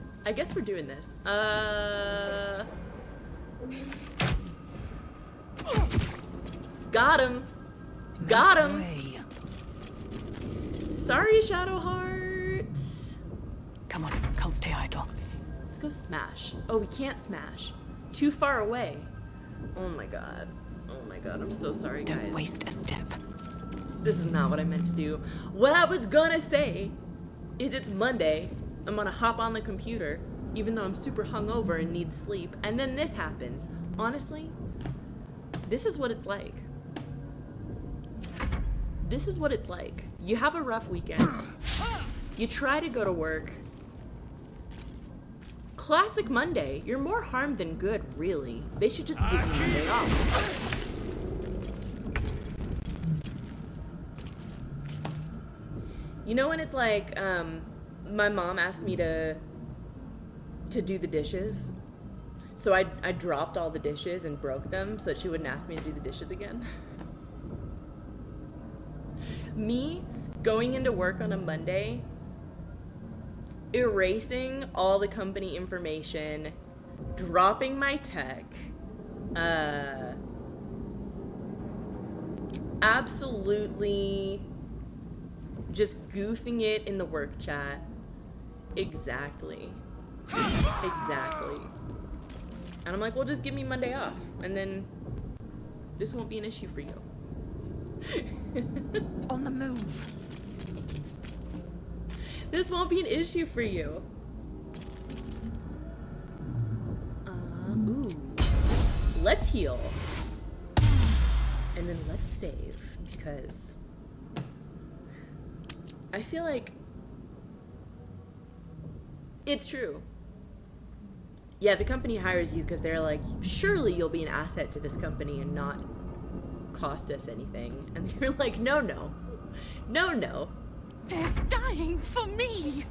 Got him. Got him. Way. Sorry, Shadowheart. Come on, can't stay idle. Let's go smash. Oh, we can't smash. Too far away. Oh my god. Oh my god, I'm so sorry, guys. Don't waste a step. This is not what I meant to do. What I was gonna say is it's Monday. I'm gonna hop on the computer, even though I'm super hungover and need sleep. And then this happens. Honestly, this is what it's like. This is what it's like. You have a rough weekend. You try to go to work. Classic Monday. You're more harm than good, really. They should just give you Monday off. You know when it's like, my mom asked me to do the dishes, so I dropped all the dishes and broke them so that she wouldn't ask me to do the dishes again. Me going into work on a Monday, erasing all the company information, dropping my tech, absolutely just goofing it in the work chat. Exactly. Exactly. And I'm like, well, just give me Monday off, and then this won't be an issue for you. On the move. This won't be an issue for you. Ooh. Let's heal. And then let's save, because I feel like it's true. Yeah, the company hires you because they're like, surely you'll be an asset to this company and not cost us anything. And you're like, no, no. No, no. They're dying for me.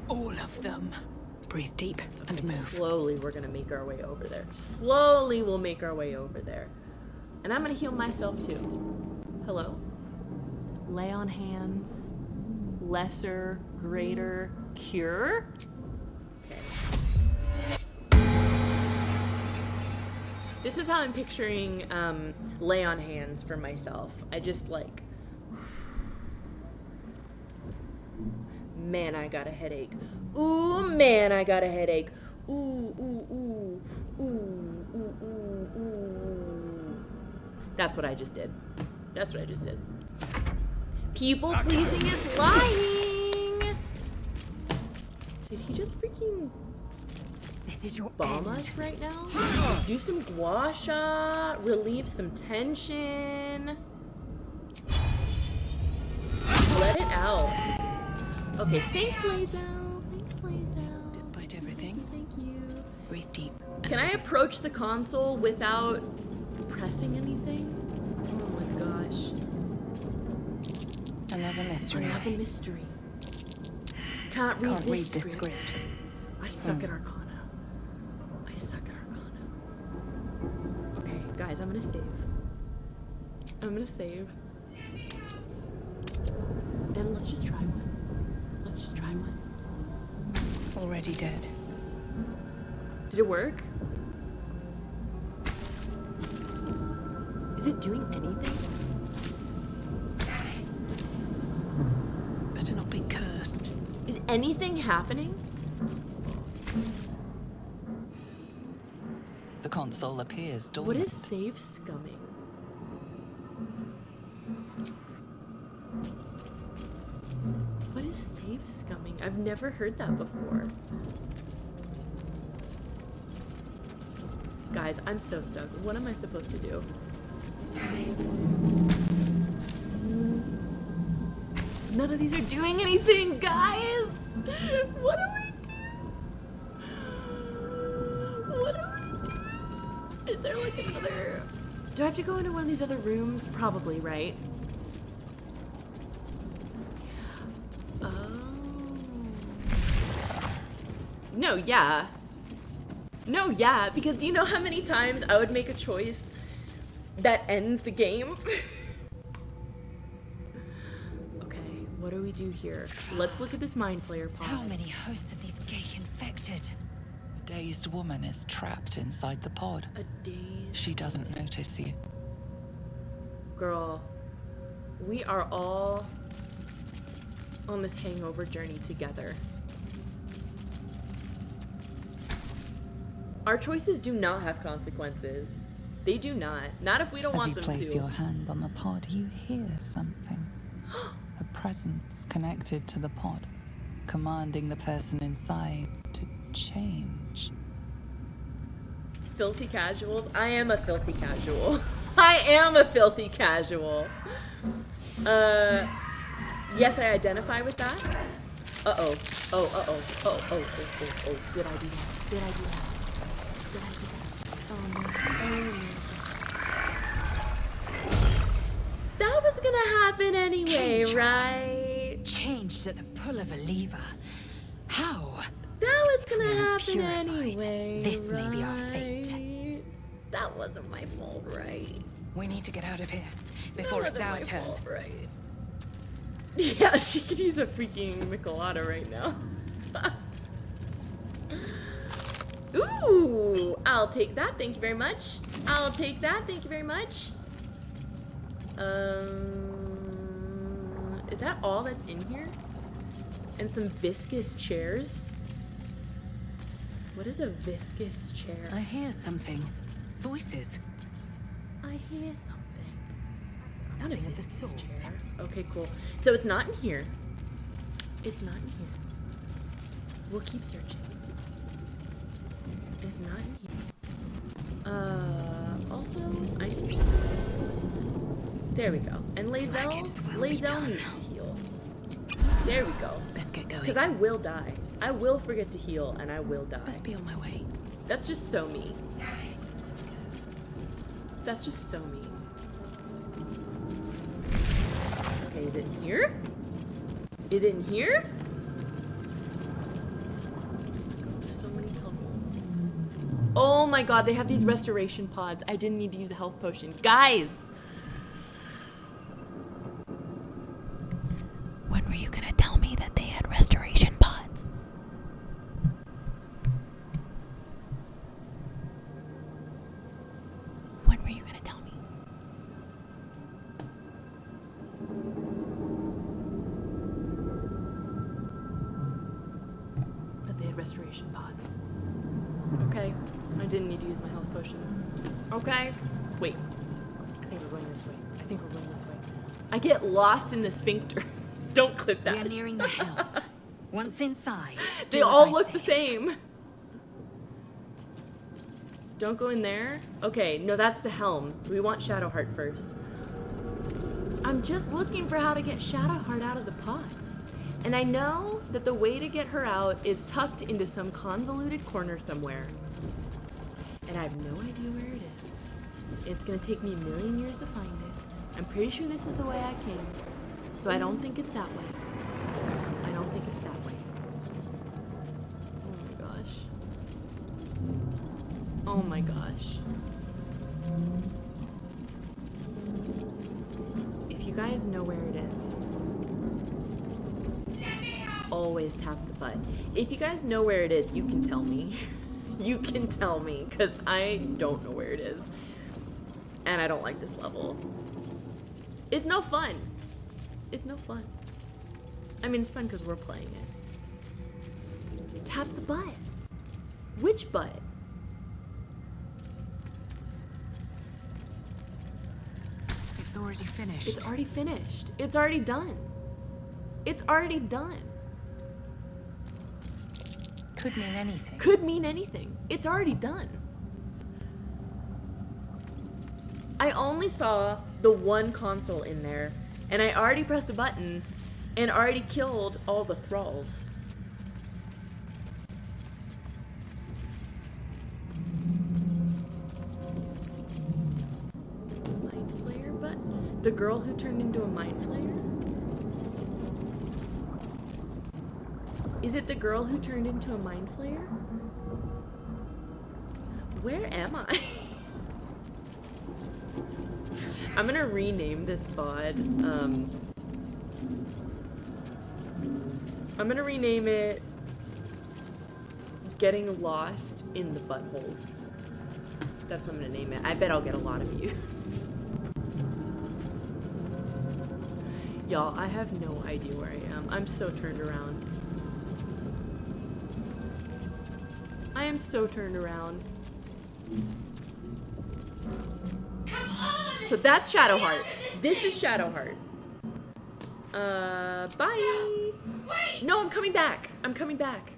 All of them. Breathe deep and move. Slowly, we're gonna make our way over there. Slowly, we'll make our way over there. And I'm gonna heal myself too. Hello? Lay on hands. Lesser, greater, cure? Okay. This is how I'm picturing lay on hands for myself. I just like, man, I got a headache. Ooh, man, I got a headache. Ooh, ooh, ooh, ooh, ooh, ooh, ooh. That's what I just did. That's what I just did. People pleasing is lying. Did he just freaking This is your bomb end. us right now? Do some gua sha, relieve some tension. Let it out. Okay, thanks, Lazel. Thanks, Lazel. Despite everything, Thank you. breathe deep. Can I approach the console without pressing anything? Oh my gosh. Another mystery. Another mystery. Can't read, Can't read this script. I suck at Arcana. I suck at Arcana. Okay, guys, I'm gonna save. I'm gonna save. And let's just try one. Let's just try one. Already dead. Did it work? Is it doing anything? Better not be cursed. Is anything happening? The console appears dormant. What is save scumming? What is save scumming? I've never heard that before. Guys, I'm so stuck. What am I supposed to do? None of these are doing anything, guys! What do I do? What do I do? Is there like another... Do I have to go into one of these other rooms? Probably, right? Oh. No, yeah. No, yeah, because do you know how many times I would make a choice that ends the game? Okay, what do we do here? Let's look at this mind flayer pod. How many hosts of these gay infected? A dazed woman is trapped inside the pod. A daze. She doesn't notice you. Girl, we are all on this hangover journey together. Our choices do not have consequences. They do not. Not if we don't As want you them place to. your hand on the pod, you hear something. A presence connected to the pod, commanding the person inside to change. Filthy casuals? I am a filthy casual. I am a filthy casual. Yes, I identify with that. Uh-oh. Oh. Did I do that? Did I do that? Oh no. That was gonna happen anyway, Change. right? Changed at the pull of a lever. How? That was gonna We're happen purified. anyway. This may be our fate. right? That wasn't my fault, right? We need to get out of here before That it's wasn't our my turn. fault, right? Yeah, she could use a freaking Michelada right now. Ooh, I'll take that. Thank you very much. I'll take that. Thank you very much. Is that all that's in here? And some viscous chairs? What is a viscous chair? I hear something. Voices. I hear something. Not a Nothing of the viscous sort. chair. Okay, cool. So it's not in here. It's not in here. We'll keep searching. It's not in here. Also, there we go. And Blackets will be Lazel done. needs to heal. There we go. Best get going. Because I will die. I will forget to heal, and I will die. Best be on my way. That's just so me. That's just so me. Okay, is it in here? Is it in here? Oh, so many tunnels. Oh my god, they have these restoration pods. I didn't need to use a health potion. Guys! When were you gonna tell me that they had restoration pods? When were you gonna tell me? That they had restoration pods. Okay, I didn't need to use my health potions. Okay, wait. I think we're going this way. I think we're going this way. I get lost in the sphincter. Don't clip We are that. nearing the helm. Once inside, They do as all I look say. the same. Don't go in there. Okay, no, that's the helm. We want Shadowheart first. I'm just looking for how to get Shadowheart out of the pod. And I know that the way to get her out is tucked into some convoluted corner somewhere. And I have no idea where it is. It's gonna take me a million years to find it. I'm pretty sure this is the way I came. So I don't think it's that way. I don't think it's that way. Oh my gosh. Oh my gosh. If you guys know where it is, always tap the butt. If you guys know where it is, you can tell me. You can tell me, because I don't know where it is. And I don't like this level. It's no fun. It's no fun. I mean, it's fun because we're playing it. Tap the butt. Which butt? It's already finished. It's already finished. It's already done. It's already done. Could mean anything. Could mean anything. It's already done. I only saw the one console in there, and I already pressed a button and already killed all the thralls. Mind flayer, but the girl who turned into a mind flayer? Is it the girl who turned into a mind flayer? Where am I? I'm gonna rename this VOD. I'm gonna rename it Getting Lost in the Buttholes. That's what I'm gonna name it. I bet I'll get a lot of views. Y'all, I have no idea where I am. I'm so turned around. I am so turned around. So that's Shadowheart. This is Shadowheart. Bye. No, I'm coming back. I'm coming back.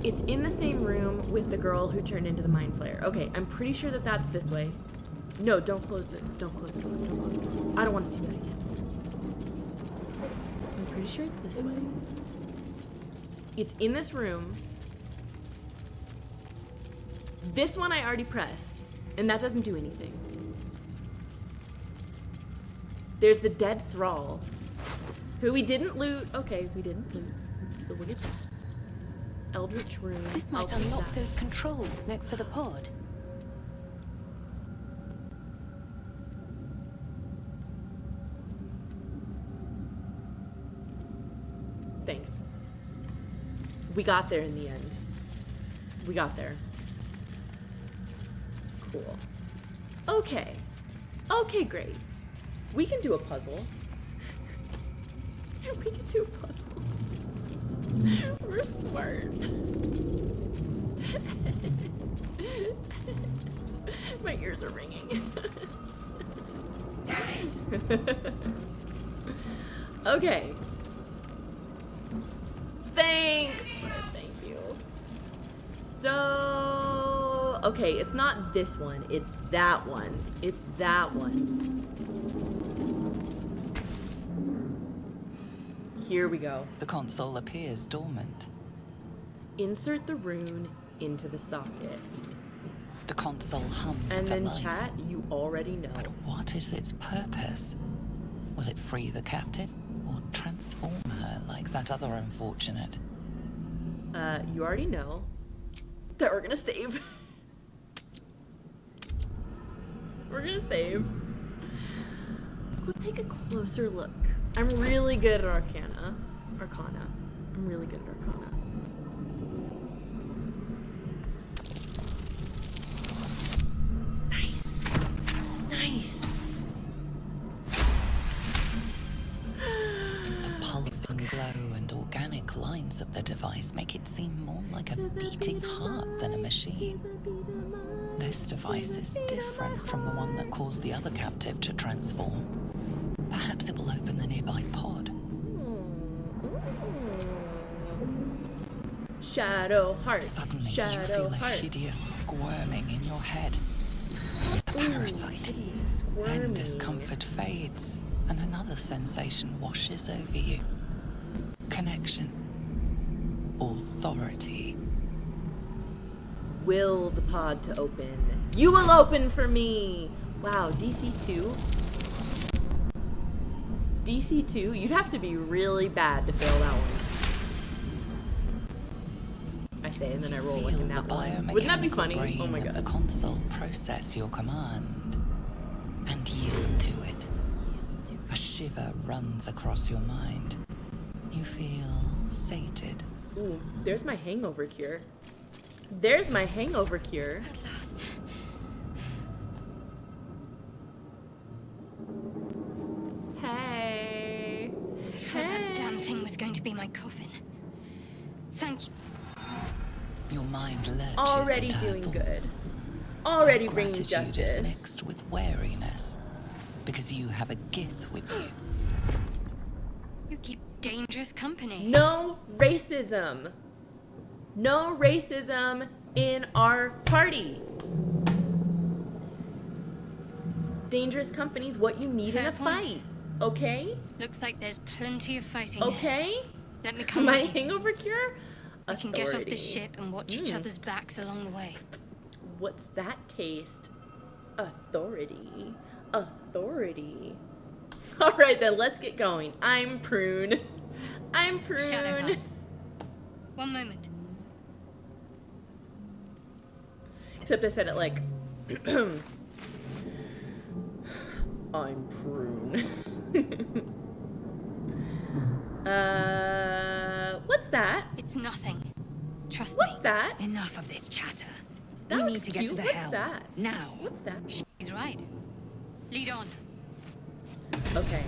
It's in the same room with the girl who turned into the mind flayer. Okay, I'm pretty sure that that's this way. No, don't close the door. Don't close the door. I don't want to see that again. I'm pretty sure it's this way. It's in this room. This one I already pressed, and that doesn't do anything. There's the dead thrall, who we didn't loot. Okay, we didn't loot, so we'll get that. Eldritch room. This might unlock those controls next to the pod. Thanks. We got there in the end. We got there. Cool. Okay. Okay, great. We can do a puzzle. We can do a puzzle. We're smart. My ears are ringing. Okay. Thanks. Thank you. So, okay, it's not this one. It's that one. It's that one. Here we go. The console appears dormant. Insert the rune into the socket. The console hums and to then life. Chat, you already know. But what is its purpose? Will it free the captive or transform her like that other unfortunate? You already know that we're gonna save. We're gonna save. Let's take a closer look. I'm really good at Arcana. I'm really good at Arcana. Nice. Nice. The pulsing glow and organic lines of the device make it seem more like a beating heart than a machine. This device is different from the one that caused the other captive to transform. Perhaps it will open the nearby pod. Shadowheart. Suddenly, you feel a Shadowheart. hideous squirming in your head. A parasite. Then discomfort fades, and another sensation washes over you. Connection. Authority. Will the pod to open. You will open for me! Wow, DC2? DC2? You'd have to be really bad to fail that one. I say, and then I roll like in that one. Wouldn't that be funny? Oh my god. The console process your command and yield to it. A shiver runs across your mind. You feel sated. Ooh, there's my hangover cure. There's my hangover cure. At last. Hey. I thought that damn thing was going to be my coffin. Thank you. Your mind lurches Already into her doing good. thoughts. Already Her bringing gratitude justice. is mixed with wariness, because you have a gift with you. You keep dangerous company. No racism. No racism in our party. Dangerous company's what you need in a fight. Okay? Looks like there's plenty of fighting. Okay? Let me come My with you. hangover cure? We can get off the Authority. ship and watch each other's backs along the way. What's that taste? Authority. Authority. Alright then, let's get going. I'm Prune. I'm Prune. Shadowheart. One moment. Except I said it like I'm Prune. What's that? It's nothing. Trust What's me. that? Enough of this chatter. That we looks need to get cute. to the What's helm. that? Now. What's that? He's right. Lead on. Okay.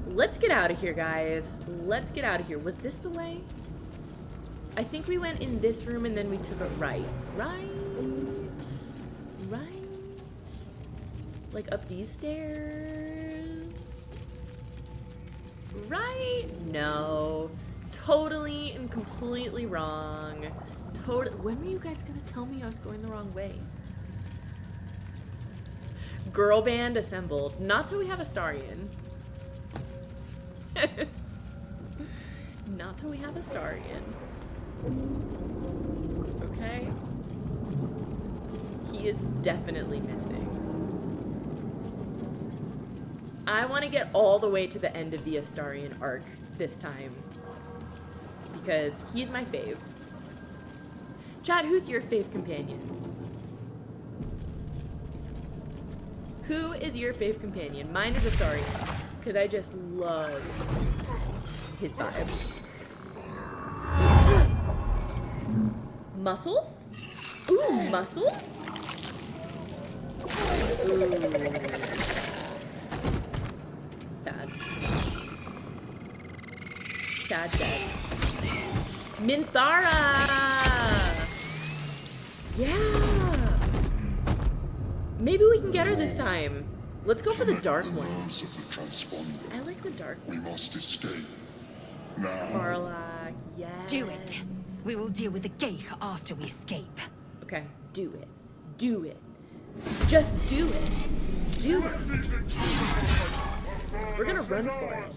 Let's get out of here, guys. Let's get out of here. Was this the way? I think we went in this room and then we took it right. Right? Like up these stairs? Right? No. Totally and completely wrong. When were you guys gonna tell me I was going the wrong way? Girl band assembled. Not till we have Astarion. Not till we have Astarion. Okay? He is definitely missing. I want to get all the way to the end of the Astarion arc this time. Because he's my fave. Chad, who's your fave companion? Who is your fave companion? Mine is Astarion. Because I just love his vibe. Muscles? Ooh, muscles? Ooh. Sad. Sad. Minthara! Yeah! Maybe we can get her this time. Let's go for the dark ones. I like the dark ones. We must escape. Now. Karlach, yes. Do it. We will deal with the Geich after we escape. Okay, do it. Do it. Just do it. Do it. We're gonna run for it.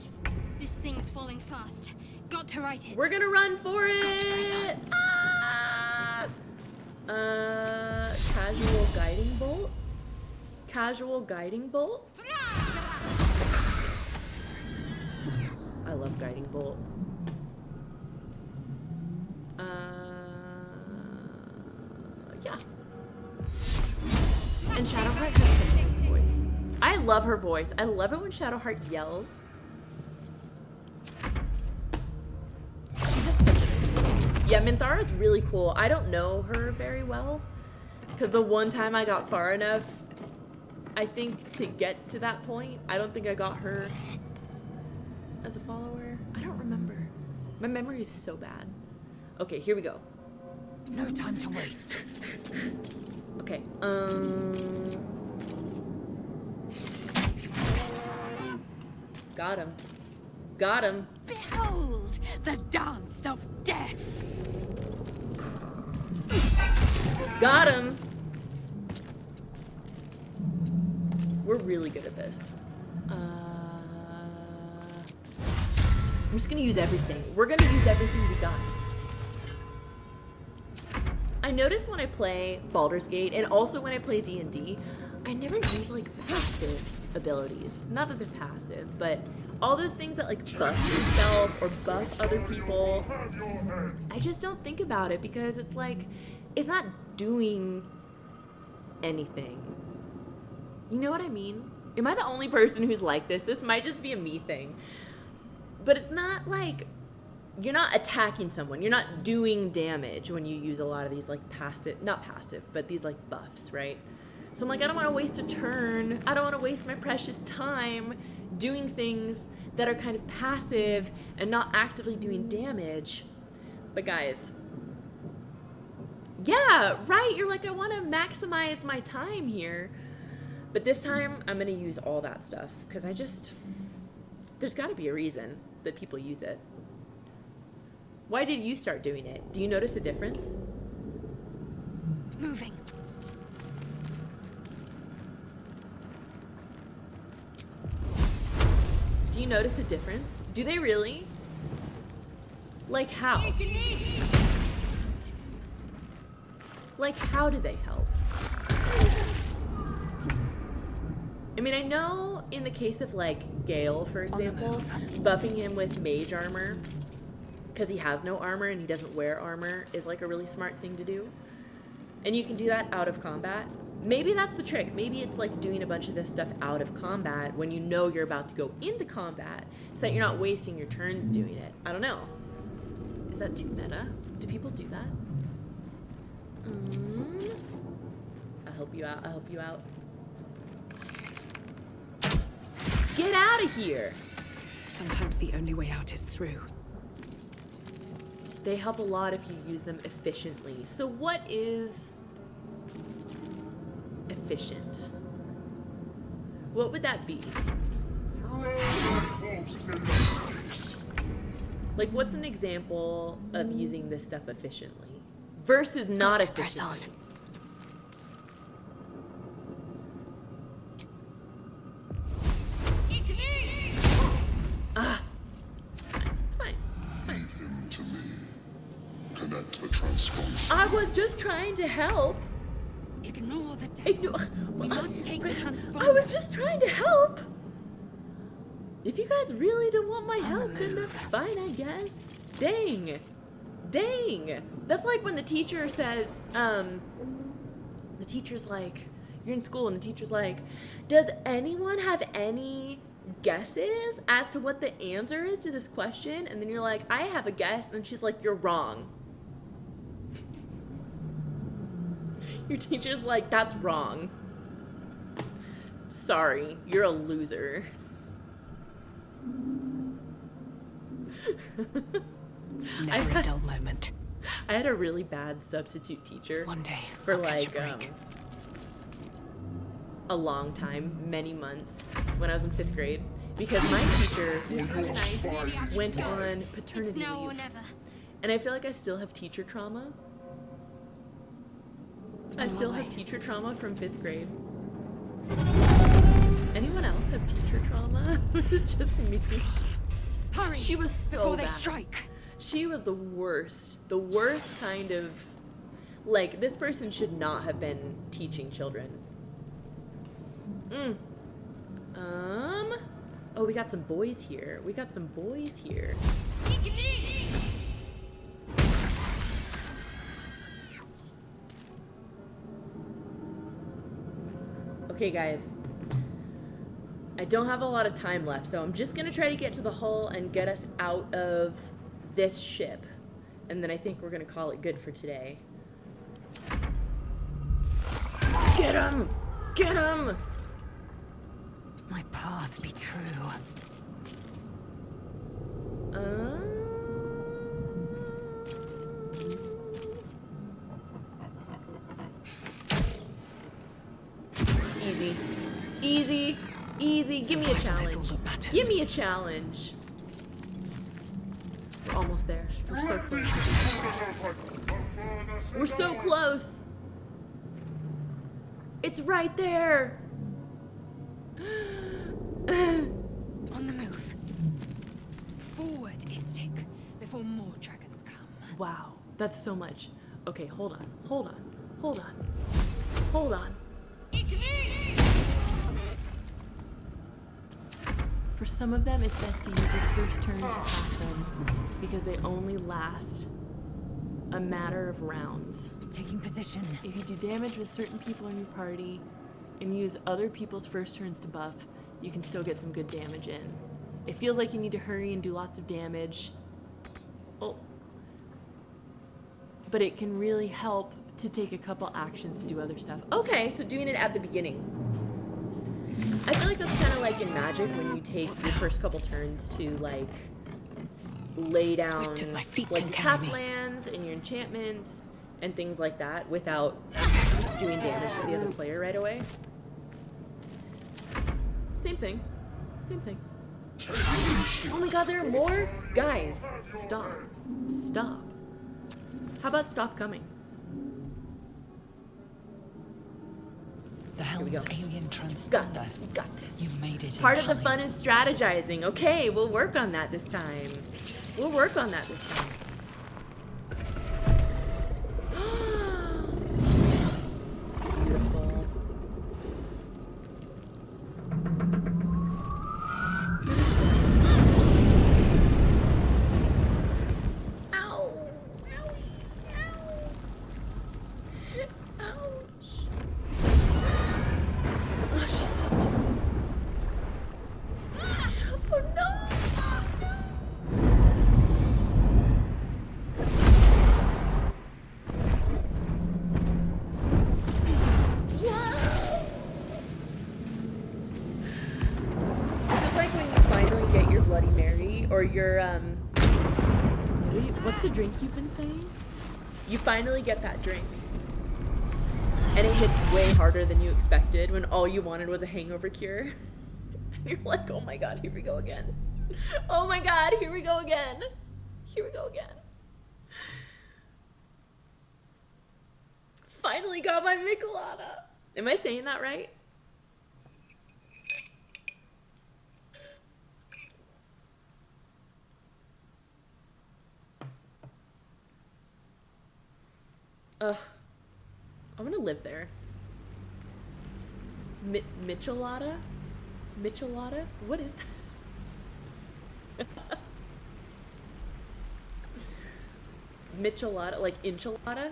This thing's falling fast. Got to right it. We're gonna run for it. Ah! Casual guiding bolt. Casual guiding bolt. I love guiding bolt. Yeah. And Shadowheart has such a nice voice. I love her voice. I love it when Shadowheart yells. She has such a nice voice. Yeah, Minthara is really cool. I don't know her very well. Because the one time I got far enough, I think, to get to that point, I don't think I got her as a follower. I don't remember. My memory is so bad. Okay, here we go. No time to waste. Okay, got him. Got him. Behold the dance of death. Got him. We're really good at this. I'm just gonna use everything. We're gonna use everything we got. I notice when I play Baldur's Gate and also when I play D&D, I never use like passive abilities. Not that they're passive, but all those things that like buff yourself or buff other people. I just don't think about it because it's like, it's not doing anything. You know what I mean? Am I the only person who's like this? This might just be a me thing. But it's not like, you're not attacking someone. You're not doing damage when you use a lot of these like passive, not passive, but these like buffs, right? So I'm like, I don't want to waste a turn. I don't want to waste my precious time doing things that are kind of passive and not actively doing damage. But guys, yeah, right. You're like, I want to maximize my time here. But this time I'm going to use all that stuff because there's got to be a reason that people use it. Why did you start doing it? Do you notice a difference? Moving. Do you notice a difference? Do they really? Like how? Like how do they help? I mean, I know in the case of like Gale, for example, buffing him with mage armor because he has no armor and he doesn't wear armor is like a really smart thing to do. And you can do that out of combat. Maybe that's the trick. Maybe it's like doing a bunch of this stuff out of combat when you know you're about to go into combat so that you're not wasting your turns doing it. I don't know. Is that too meta? Do people do that? I'll help you out. I'll help you out. Get out of here. Sometimes the only way out is through. They help a lot if you use them efficiently. So what is efficient? What would that be? Like, what's an example of using this stuff efficiently versus not efficiently? Ah, it's fine. Leave him to me. Connect the transponder. I was just trying to help. Ignore the devil. We must take the transponder. I was just trying to help. If you guys really don't want my help, then that's fine, I guess. Dang. Dang. That's like when the teacher says, the teacher's like, you're in school and the teacher's like, does anyone have any guesses as to what the answer is to this question? And then you're like, I have a guess. And then she's like, you're wrong. Your teacher's like, that's wrong. Sorry, you're a loser. Never a dull moment. I had a really bad substitute teacher. One day, for I'll catch like a break. a long time, many months, when I was in 5th grade, because my teacher, who was really nice, went on paternity It's now or leave, never. and I feel like I still have teacher trauma. I still have teacher trauma from 5th grade. Anyone else have teacher trauma? Or is it just me? Hurry! She was so before they bad. strike. She was the worst kind of, like, this person should not have been teaching children. Oh, we got some boys here. Okay, guys. I don't have a lot of time left, so I'm just gonna try to get to the hull and get us out of this ship. And then I think we're gonna call it good for today. Get him! Get him! My path be true. Easy. Easy. Easy. Give me a challenge. Give me a challenge. We're almost there. We're so close. We're so close. It's right there. On the move. Forward, Istik, before more dragons come. Wow, that's so much. Okay, hold on. Hold on. Hold on. Hold on. For some of them, it's best to use your first turn to pass them because they only last a matter of rounds. Taking position. If you do damage with certain people in your party and use other people's first turns to buff, you can still get some good damage in. It feels like you need to hurry and do lots of damage. Oh. But it can really help to take a couple actions to do other stuff. Okay, so doing it at the beginning. I feel like that's kind of like in Magic when you take your first couple turns to like lay down Swift as my feet like can your carry tap me. lands and your enchantments and things like that without doing damage to the other player right away. Same thing. Same thing. Oh my god, there are more? Guys, stop. Stop. How about stop coming? The helm's go. alien We got transponder. this. We got this. You made it. Part in of the time. fun is strategizing. Okay, we'll work on that this time. We'll work on that this time. Beautiful. Ow! Owie! Ow! Ouch! Oh, she's so beautiful. Oh no! or your what's the drink you've been saying? You finally get that drink. And it hits way harder than you expected when all you wanted was a hangover cure. And you're like, oh my god, here we go again. Oh my god, here we go again. Here we go again. Finally got my Michelada. Am I saying that right? Ugh. I want to live there. Michelada? Michelada? What is that? Michelada? Like enchilada?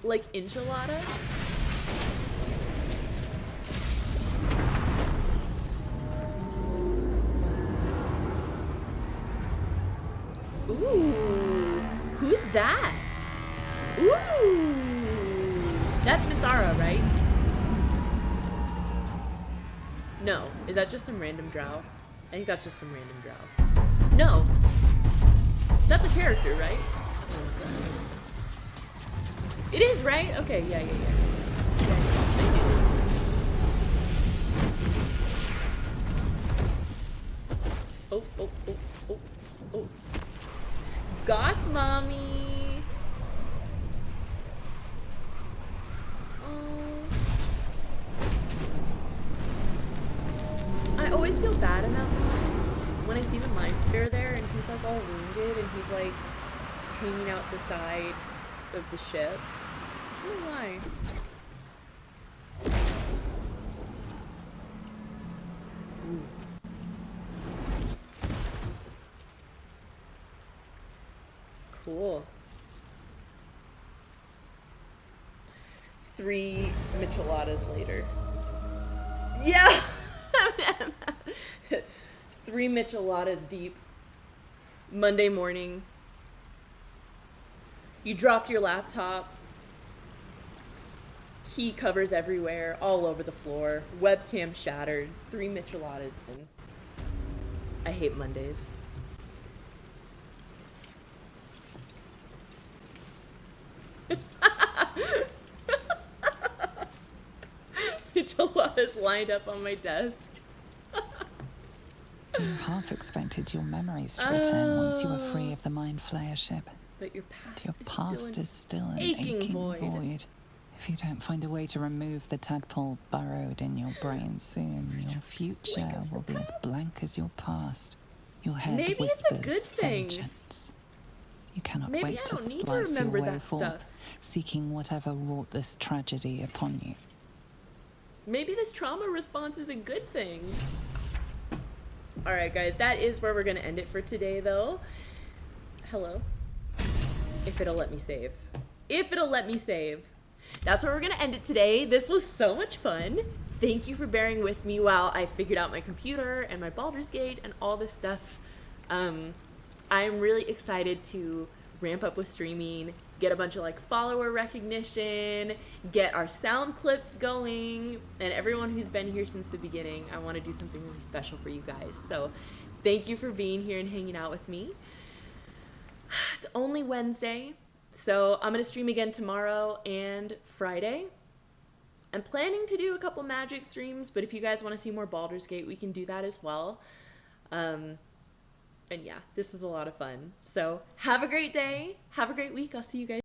Like enchilada? Ooh, who's that? Ooh, that's Minthara, right? No, is that just some random drow? I think that's just some random drow. No, that's a character, right? It is, right? Okay, yeah. Oh. Goth mommy. Oh. I always feel bad about that when I see the mind flayer there and he's like all wounded and he's like hanging out the side of the ship. I don't know why. Ooh. Cool. 3 micheladas later. Yeah! 3 micheladas deep. Monday morning. You dropped your laptop. Key covers everywhere, all over the floor. Webcam shattered. 3 micheladas in. I hate Mondays. Micheladas lined up on my desk. You half expected your memories to return once you were free of the mind flayer ship. But your past is still an aching void. If you don't find a way to remove the tadpole burrowed in your brain soon, your future will be as blank as your past. Your head Maybe whispers it's a good thing. vengeance. You cannot Maybe wait I to don't need to slice your remember way that forth, stuff. seeking whatever wrought this tragedy upon you. Maybe this trauma response is a good thing. Alright guys, that is where we're gonna end it for today though. Hello? If it'll let me save. If it'll let me save. That's where we're gonna end it today. This was so much fun. Thank you for bearing with me while I figured out my computer and my Baldur's Gate and all this stuff. I'm really excited to ramp up with streaming, get a bunch of like follower recognition, get our sound clips going, and everyone who's been here since the beginning. I want to do something really special for you guys. So thank you for being here and hanging out with me. It's only Wednesday, so I'm gonna stream again tomorrow and Friday. I'm planning to do a couple magic streams, but if you guys want to see more Baldur's Gate, we can do that as well. And yeah, this is a lot of fun. So have a great day. Have a great week. I'll see you guys.